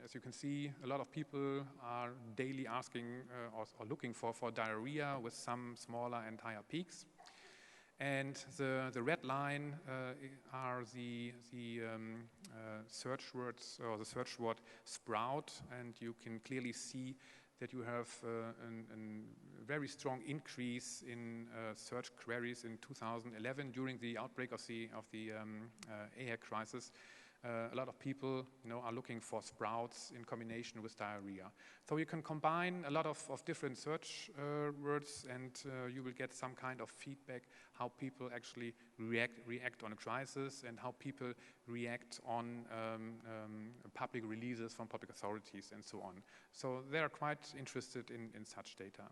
As you can see, a lot of people are daily asking or looking for diarrhea with some smaller and higher peaks. And the red line are the search words, or the search word sprout, and you can clearly see that you have a very strong increase in search queries in 2011 during the outbreak of the EHEC crisis. A lot of people, are looking for sprouts in combination with diarrhea. So you can combine a lot of different search words, and you will get some kind of feedback how people actually react on a crisis and how people react on public releases from public authorities and so on. So they are quite interested in such data.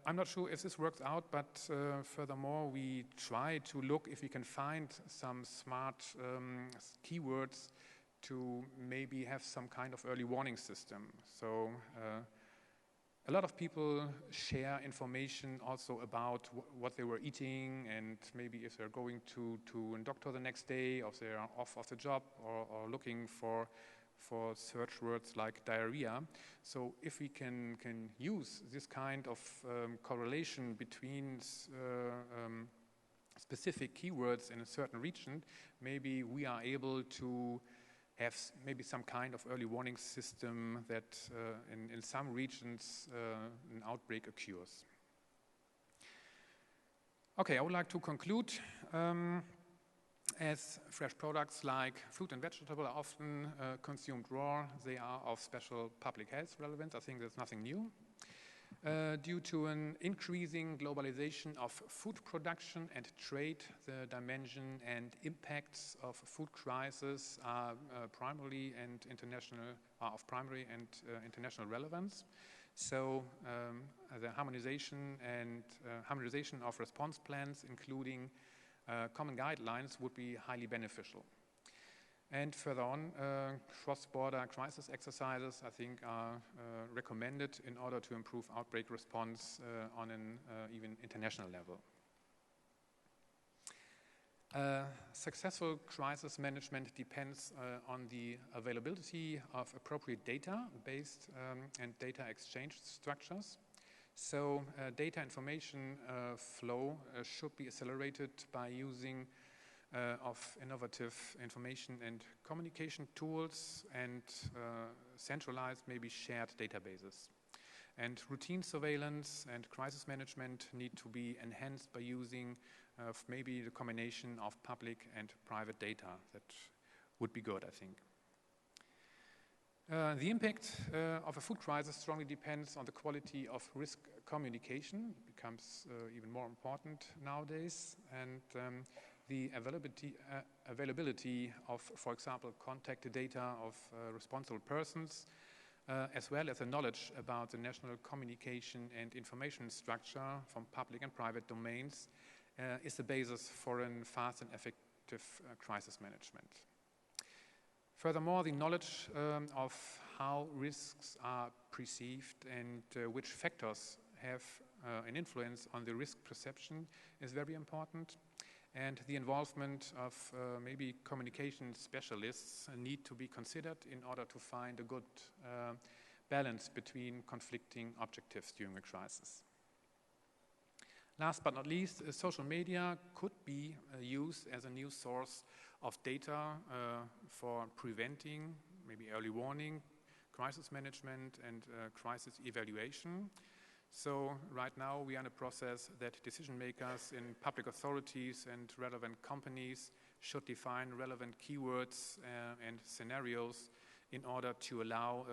I'm not sure if this works out, but furthermore, we try to look if we can find some smart keywords to maybe have some kind of early warning system. So a lot of people share information also about what they were eating and maybe if they're going to a doctor the next day, or if they are off of the job, or looking for search words like diarrhea. So if we can use this kind of correlation between specific keywords in a certain region, maybe we are able to have maybe some kind of early warning system that in some regions an outbreak occurs. Okay, I would like to conclude. As fresh products like fruit and vegetable are often consumed raw, they are of special public health relevance. I think there's nothing new. Due to an increasing globalization of food production and trade, the dimension and impacts of food crisis are of primary and international relevance. So the harmonization of response plans, including common guidelines, would be highly beneficial. And further on, cross-border crisis exercises, I think, are recommended in order to improve outbreak response on an even international level. Successful crisis management depends on the availability of appropriate data-based and data exchange structures. So data information flow should be accelerated by using of innovative information and communication tools and centralized, maybe shared databases. And routine surveillance and crisis management need to be enhanced by using maybe the combination of public and private data. That would be good, I think. The impact of a food crisis strongly depends on the quality of risk communication. It becomes even more important nowadays. And the availability of, for example, contact data of responsible persons, as well as the knowledge about the national communication and information structure from public and private domains, is the basis for a fast and effective crisis management. Furthermore, the knowledge of how risks are perceived and which factors have an influence on the risk perception is very important. and the involvement of maybe communication specialists need to be considered in order to find a good balance between conflicting objectives during a crisis. Last but not least, social media could be used as a new source of data for preventing, maybe early warning, crisis management, and crisis evaluation. So right now we are in a process that decision makers in public authorities and relevant companies should define relevant keywords and scenarios in order to allow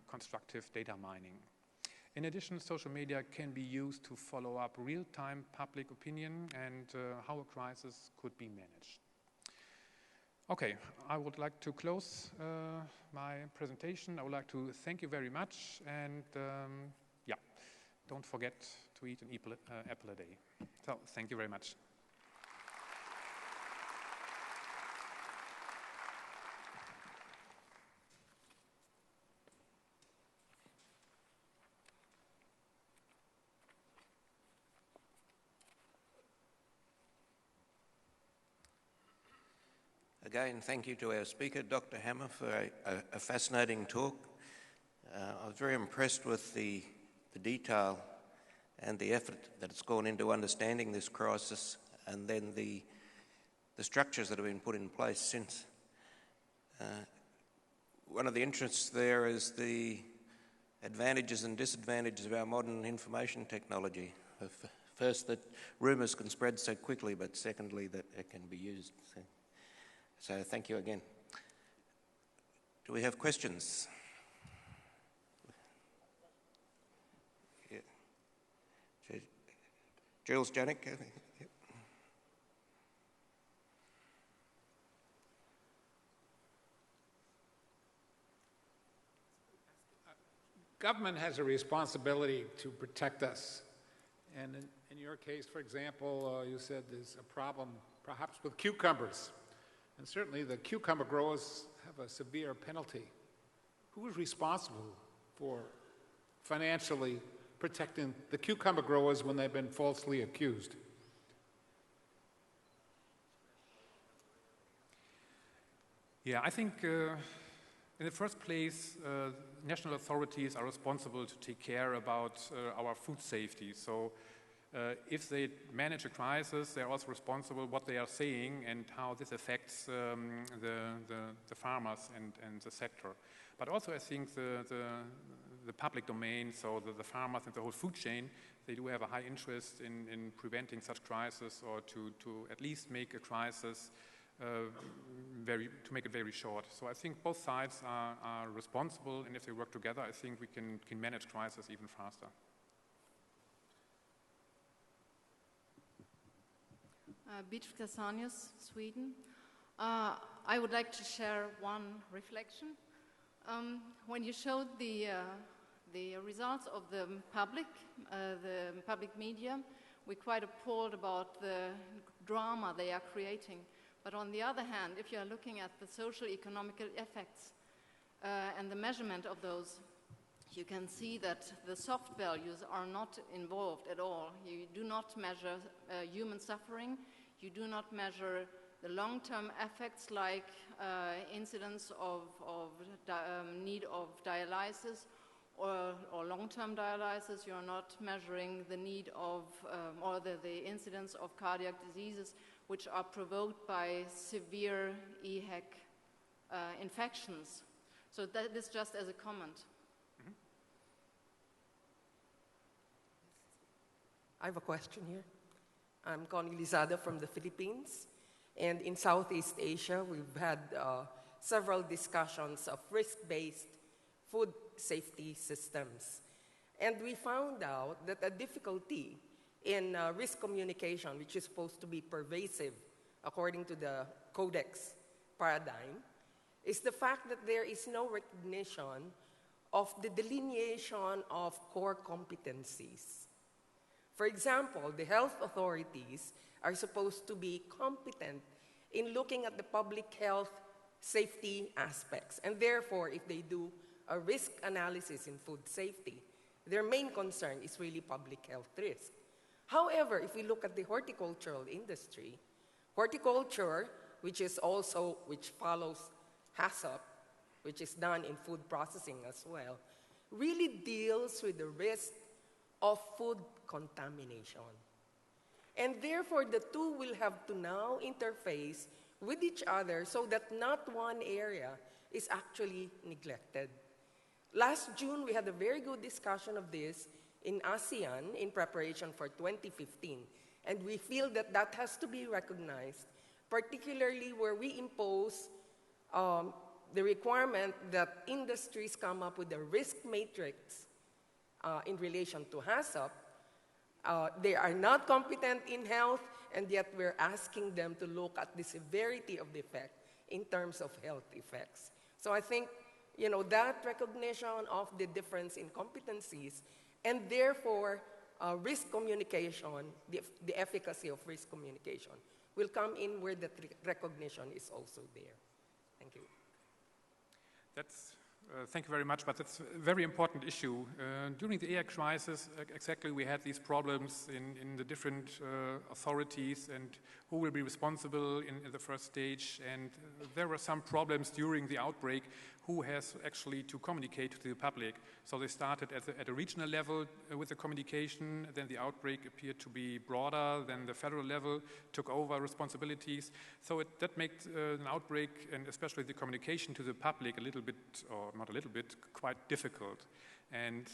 constructive data mining. In addition, social media can be used to follow up real-time public opinion and how a crisis could be managed. Okay, I would like to close my presentation. I would like to thank you very much, and yeah, don't forget to eat an apple a day. So, thank you very much. Again, thank you to our speaker, Dr. Hammer, for a fascinating talk. I was very impressed with the detail and the effort that has gone into understanding this crisis, and then the structures that have been put in place since. One of the interests there is the advantages and disadvantages of our modern information technology. First, that rumours can spread so quickly, but secondly, that it can be used. So thank you again. Do we have questions? Yeah. Jules Janik. Yeah. Government has a responsibility to protect us. And in your case, for example, you said there's a problem perhaps with cucumbers. And certainly the cucumber growers have a severe penalty. Who is responsible for financially protecting the cucumber growers when they've been falsely accused? Yeah, I think in the first place, national authorities are responsible to take care about our food safety. So if they manage a crisis, they're also responsible what they are saying and how this affects the farmers and the sector. But also I think the public domain, so the farmers and the whole food chain, they do have a high interest in preventing such crisis, or to at least make a crisis to make it very short. So I think both sides are responsible, and if they work together, I think we can manage crisis even faster. Beatrice Casanius, Sweden. I would like to share one reflection. When you showed the results of the public media, we're quite appalled about the drama they are creating. But on the other hand, if you are looking at the social economical effects and the measurement of those, you can see that the soft values are not involved at all. You do not measure human suffering. You do not measure the long-term effects like incidence of need of dialysis or long-term dialysis. You are not measuring the need of or the incidence of cardiac diseases which are provoked by severe EHEC infections. So that is just as a comment. I have a question here. I'm Connie Lizada from the Philippines. And in Southeast Asia, we've had several discussions of risk-based food safety systems. And we found out that a difficulty in risk communication, which is supposed to be pervasive according to the Codex paradigm, is the fact that there is no recognition of the delineation of core competencies. For example, the health authorities are supposed to be competent in looking at the public health safety aspects. And therefore, if they do a risk analysis in food safety, their main concern is really public health risk. However, if we look at the horticultural industry, Horticulture, which follows HACCP, which is done in food processing as well, really deals with the risk of food contamination. And therefore, the two will have to now interface with each other so that not one area is actually neglected. Last June, we had a very good discussion of this in ASEAN in preparation for 2015. And we feel that that has to be recognized, particularly where we impose the requirement that industries come up with a risk matrix in relation to HACCP. They are not competent in health, and yet we're asking them to look at the severity of the effect in terms of health effects. So I think, that recognition of the difference in competencies, and therefore risk communication, the efficacy of risk communication, will come in where the recognition is also there. Thank you. Thank you very much, but that's a very important issue. During the EHEC crisis, exactly, we had these problems in the different authorities and who will be responsible in the first stage. And there were some problems during the outbreak, who has actually to communicate to the public. So they started at a regional level with the communication, then the outbreak appeared to be broader, then the federal level took over responsibilities. So that made an outbreak, and especially the communication to the public, a little bit, or not a little bit, quite difficult. And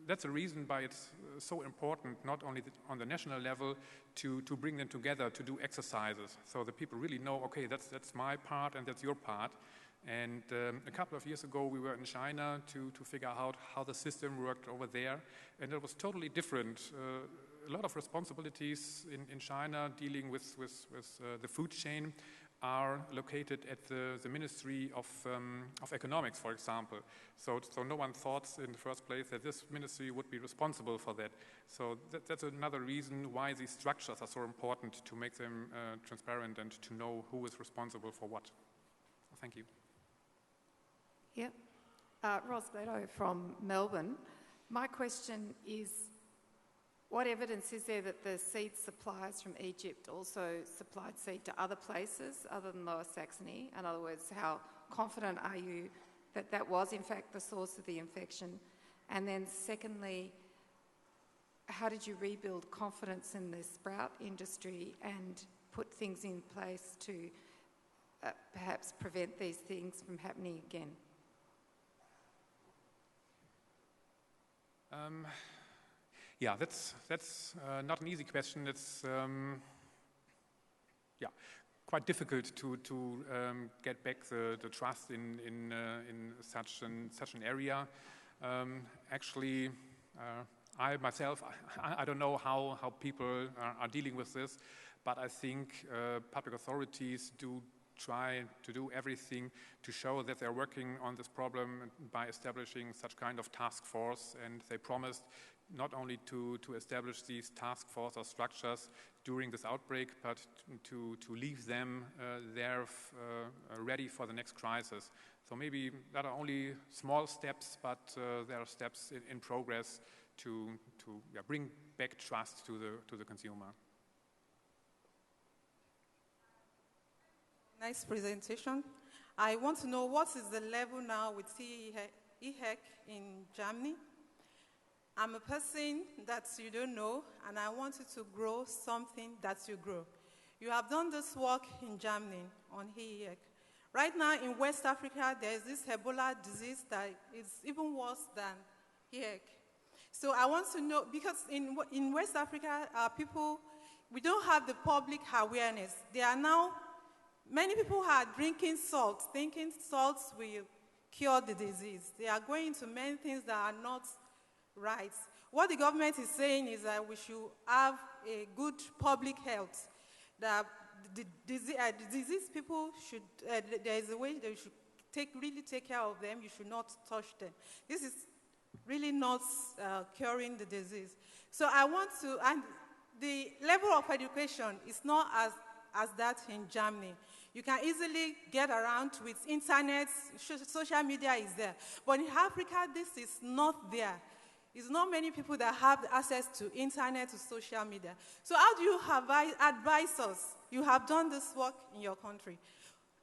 that's a reason why it's so important, not only on the national level, to bring them together, to do exercises, so that people really know, okay, that's my part and that's your part. And a couple of years ago, we were in China to figure out how the system worked over there, and it was totally different. A lot of responsibilities in China dealing with the food chain are located at the Ministry of Economics, for example. So no one thought in the first place that this ministry would be responsible for that. So that's another reason why these structures are so important, to make them transparent and to know who is responsible for what. Thank you. Yep. Ros Gledo from Melbourne. My question is, what evidence is there that the seed suppliers from Egypt also supplied seed to other places other than Lower Saxony? In other words, how confident are you that that was in fact the source of the infection? And then secondly, how did you rebuild confidence in the sprout industry and put things in place to perhaps prevent these things from happening again? Yeah, that's not an easy question. It's quite difficult to get back the trust in such an area. Actually, I myself, I don't know how people are dealing with this, but I think public authorities do try to do everything to show that they're working on this problem by establishing such kind of task force, and they promised not only to establish these task force or structures during this outbreak, but to leave them there ready for the next crisis. So maybe that are only small steps, but there are steps in progress to bring back trust to the consumer. Nice presentation. I want to know what is the level now with EHEC in Germany. I'm a person that you don't know, and I want you to grow something that you grow. You have done this work in Germany on EHEC. Right now in West Africa, there is this Ebola disease that is even worse than EHEC. So I want to know, because in West Africa, we don't have the public awareness. They are now, many people are drinking salt, thinking salt will cure the disease. They are going into many things that are not right. What the government is saying is that we should have a good public health. That the disease people should, there is a way they should really take care of them. You should not touch them. This is really not curing the disease. So I want to, and the level of education is not as that in Germany. You can easily get around with internet, social media is there. But in Africa, this is not there. It's not many people that have access to internet, to social media. So how do you advise us? You have done this work in your country.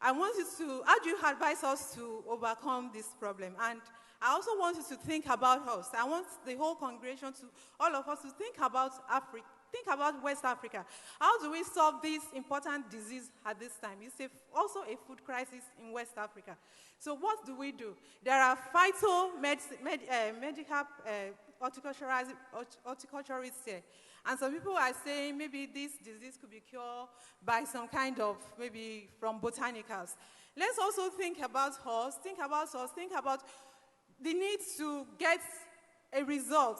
I want you to, how do you advise us to overcome this problem? And I also want you to think about us. I want the whole congregation to, all of us, to think about Africa, think about West Africa. How do we solve this important disease at this time? It's also a food crisis in West Africa. So what do we do? There are medical horticulturists here. And some people are saying maybe this disease could be cured by some kind of, maybe from botanicals. Let's also think about us, think about the need to get a result,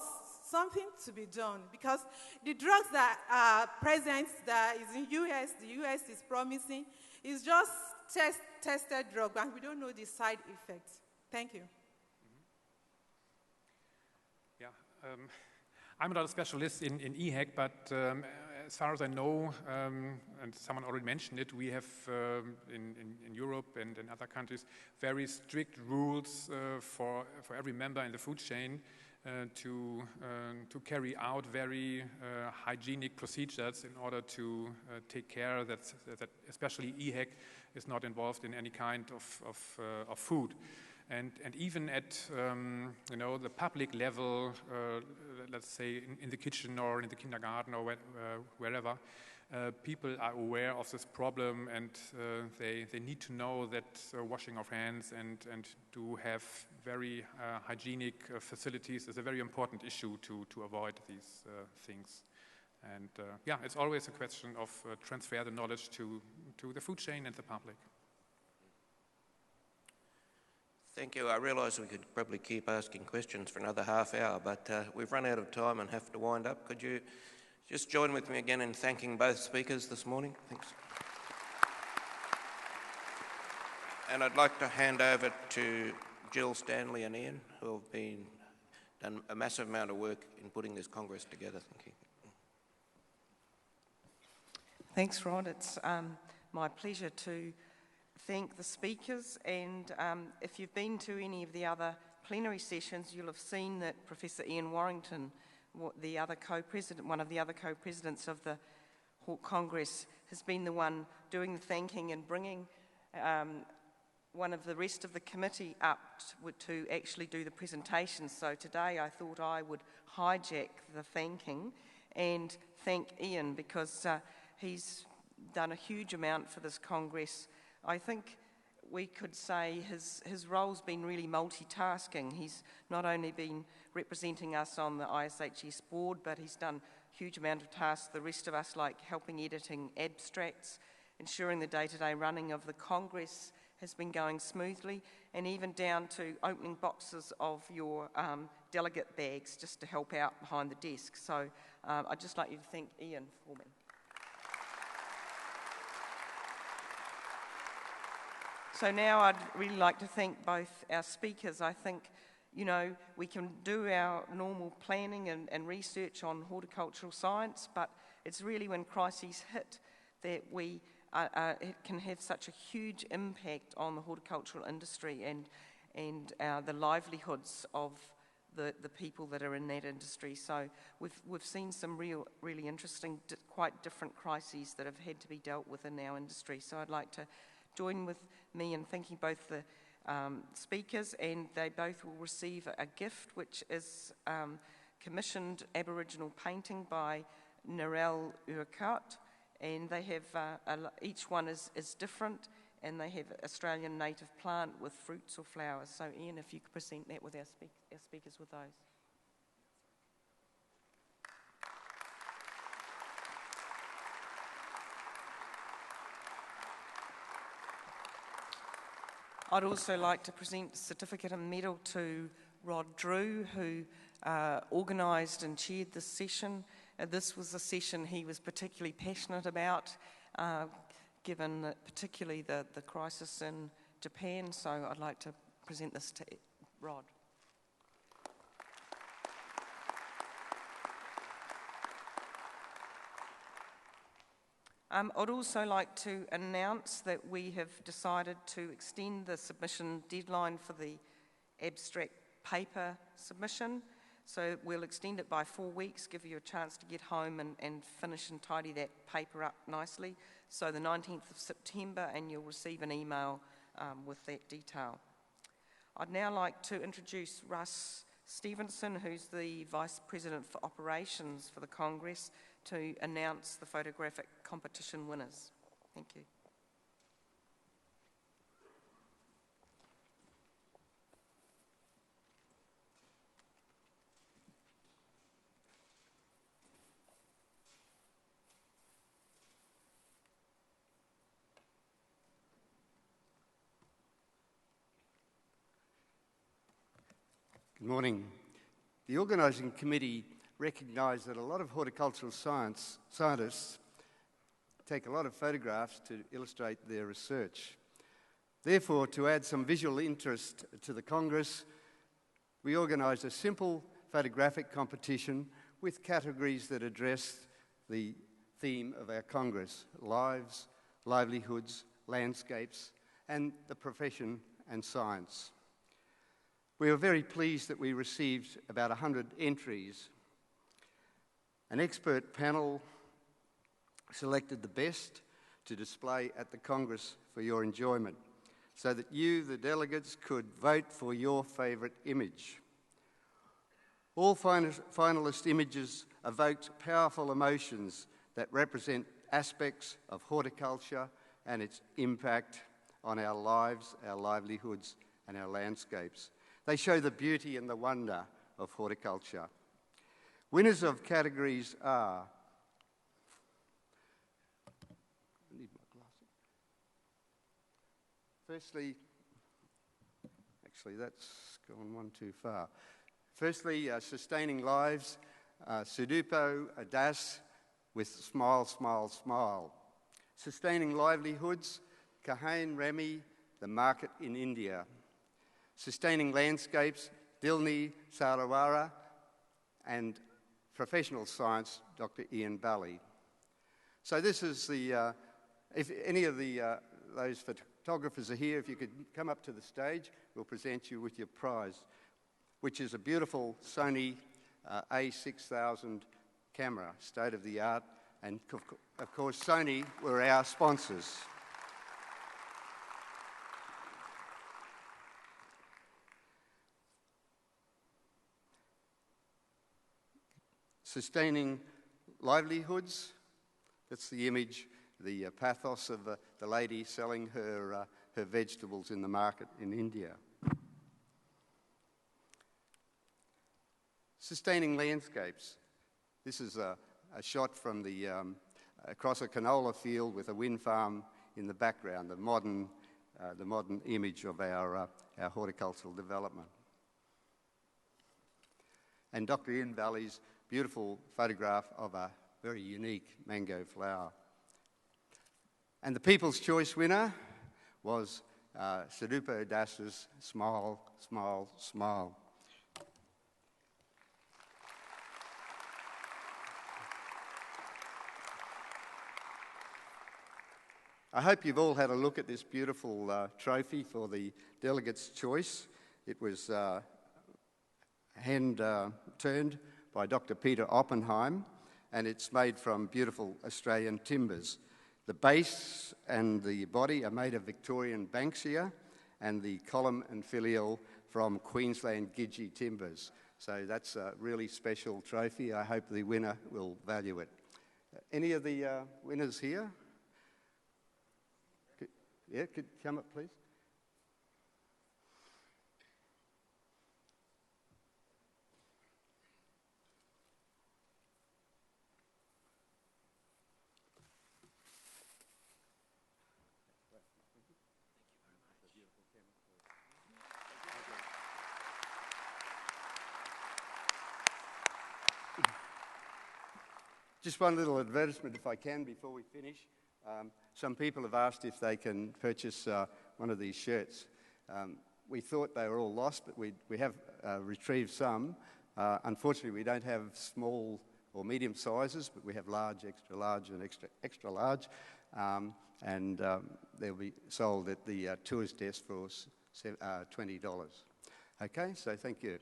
something to be done. Because the drugs that are present, that is in US, the US is promising, is just tested drug, and we don't know the side effects. Thank you. Yeah, I'm not a specialist in EHEC, but as far as I know, and someone already mentioned it, we have in Europe and in other countries very strict rules for every member in the food chain to carry out very hygienic procedures in order to take care that especially EHEC is not involved in any kind of food. And even at the public level, let's say in the kitchen or in the kindergarten or wherever, people are aware of this problem, and they need to know that washing of hands and to have very hygienic facilities is a very important issue to avoid these things. And yeah, it's always a question of transfer the knowledge to the food chain and the public. Thank you. I realise we could probably keep asking questions for another half hour, but we've run out of time and have to wind up. Could you just join with me again in thanking both speakers this morning? Thanks. And I'd like to hand over to Jill, Stanley and Ian, who have done a massive amount of work in putting this Congress together. Thank you. Thanks, Rod. It's my pleasure to thank the speakers, and if you've been to any of the other plenary sessions, you'll have seen that Professor Ian Warrington, one of the other co-presidents of the Hort Congress, has been the one doing the thanking and bringing one of the rest of the committee up to actually do the presentation. So today I thought I would hijack the thanking and thank Ian, because he's done a huge amount for this Congress. I think we could say his role's been really multitasking. He's not only been representing us on the ISHS board, but he's done a huge amount of tasks the rest of us, like helping editing abstracts, ensuring the day-to-day running of the Congress has been going smoothly, and even down to opening boxes of your delegate bags just to help out behind the desk. So I'd just like you to thank Ian for me. So now I'd really like to thank both our speakers. I think, we can do our normal planning and research on horticultural science, but it's really when crises hit that it can have such a huge impact on the horticultural industry and the livelihoods of the people that are in that industry. So we've seen some really interesting, quite different crises that have had to be dealt with in our industry. So I'd like to join with me in thanking both the speakers, and they both will receive a gift, which is commissioned Aboriginal painting by Narelle Urquhart, and they have, each one is different, and they have Australian native plant with fruits or flowers. So Ian, if you could present that with our speakers with those. I'd also like to present a certificate and medal to Rod Drew, who organised and chaired this session. This was a session he was particularly passionate about, given particularly the crisis in Japan. So I'd like to present this to Rod. I'd also like to announce that we have decided to extend the submission deadline for the abstract paper submission. So we'll extend it by 4 weeks, give you a chance to get home and finish and tidy that paper up nicely. So the 19th of September, and you'll receive an email with that detail. I'd now like to introduce Russ Stevenson, who's the Vice President for Operations for the Congress, to announce the photographic competition winners. Thank you. Good morning. The organising committee recognised that a lot of horticultural scientists take a lot of photographs to illustrate their research. Therefore, to add some visual interest to the Congress, we organised a simple photographic competition with categories that address the theme of our Congress: lives, livelihoods, landscapes, and the profession and science. We were very pleased that we received about 100 entries. An expert panel selected the best to display at the Congress for your enjoyment, so that you, the delegates, could vote for your favourite image. All finalist images evoked powerful emotions that represent aspects of horticulture and its impact on our lives, our livelihoods, and our landscapes. They show the beauty and the wonder of horticulture. Winners of categories are firstly, actually that's gone one too far. Firstly, Sustaining Lives, Sudupo Das with Smile, Smile, Smile. Sustaining Livelihoods, Kahain Remy, The Market in India. Sustaining Landscapes, Dilni Sarawara, and Professional Science, Dr. Ian Bally. So this is the, if any of those photographers are here, if you could come up to the stage, we'll present you with your prize, which is a beautiful Sony A6000 camera, state-of-the-art, and of course Sony were our sponsors. Sustaining Livelihoods, that's the image, the pathos of the lady selling her vegetables in the market in India. Sustaining Landscapes, this is a shot from the across a canola field with a wind farm in the background, the modern image of our horticultural development. And Dr. Ian Bally's beautiful photograph of a very unique mango flower. And the People's Choice winner was Sudupo Das's Smile, Smile, Smile. I hope you've all had a look at this beautiful trophy for the Delegates' Choice. It was hand-turned by Dr. Peter Oppenheim, and it's made from beautiful Australian timbers. The base and the body are made of Victorian Banksia, and the column and finial from Queensland Gidgee timbers. So that's a really special trophy. I hope the winner will value it. Any of the winners here? Yeah, could come up, please. Just one little advertisement, if I can, before we finish. Some people have asked if they can purchase one of these shirts. We thought they were all lost, but we have retrieved some. Unfortunately, we don't have small or medium sizes, but we have large, extra large, and extra large. And they'll be sold at the tours desk for $20. Okay, so thank you.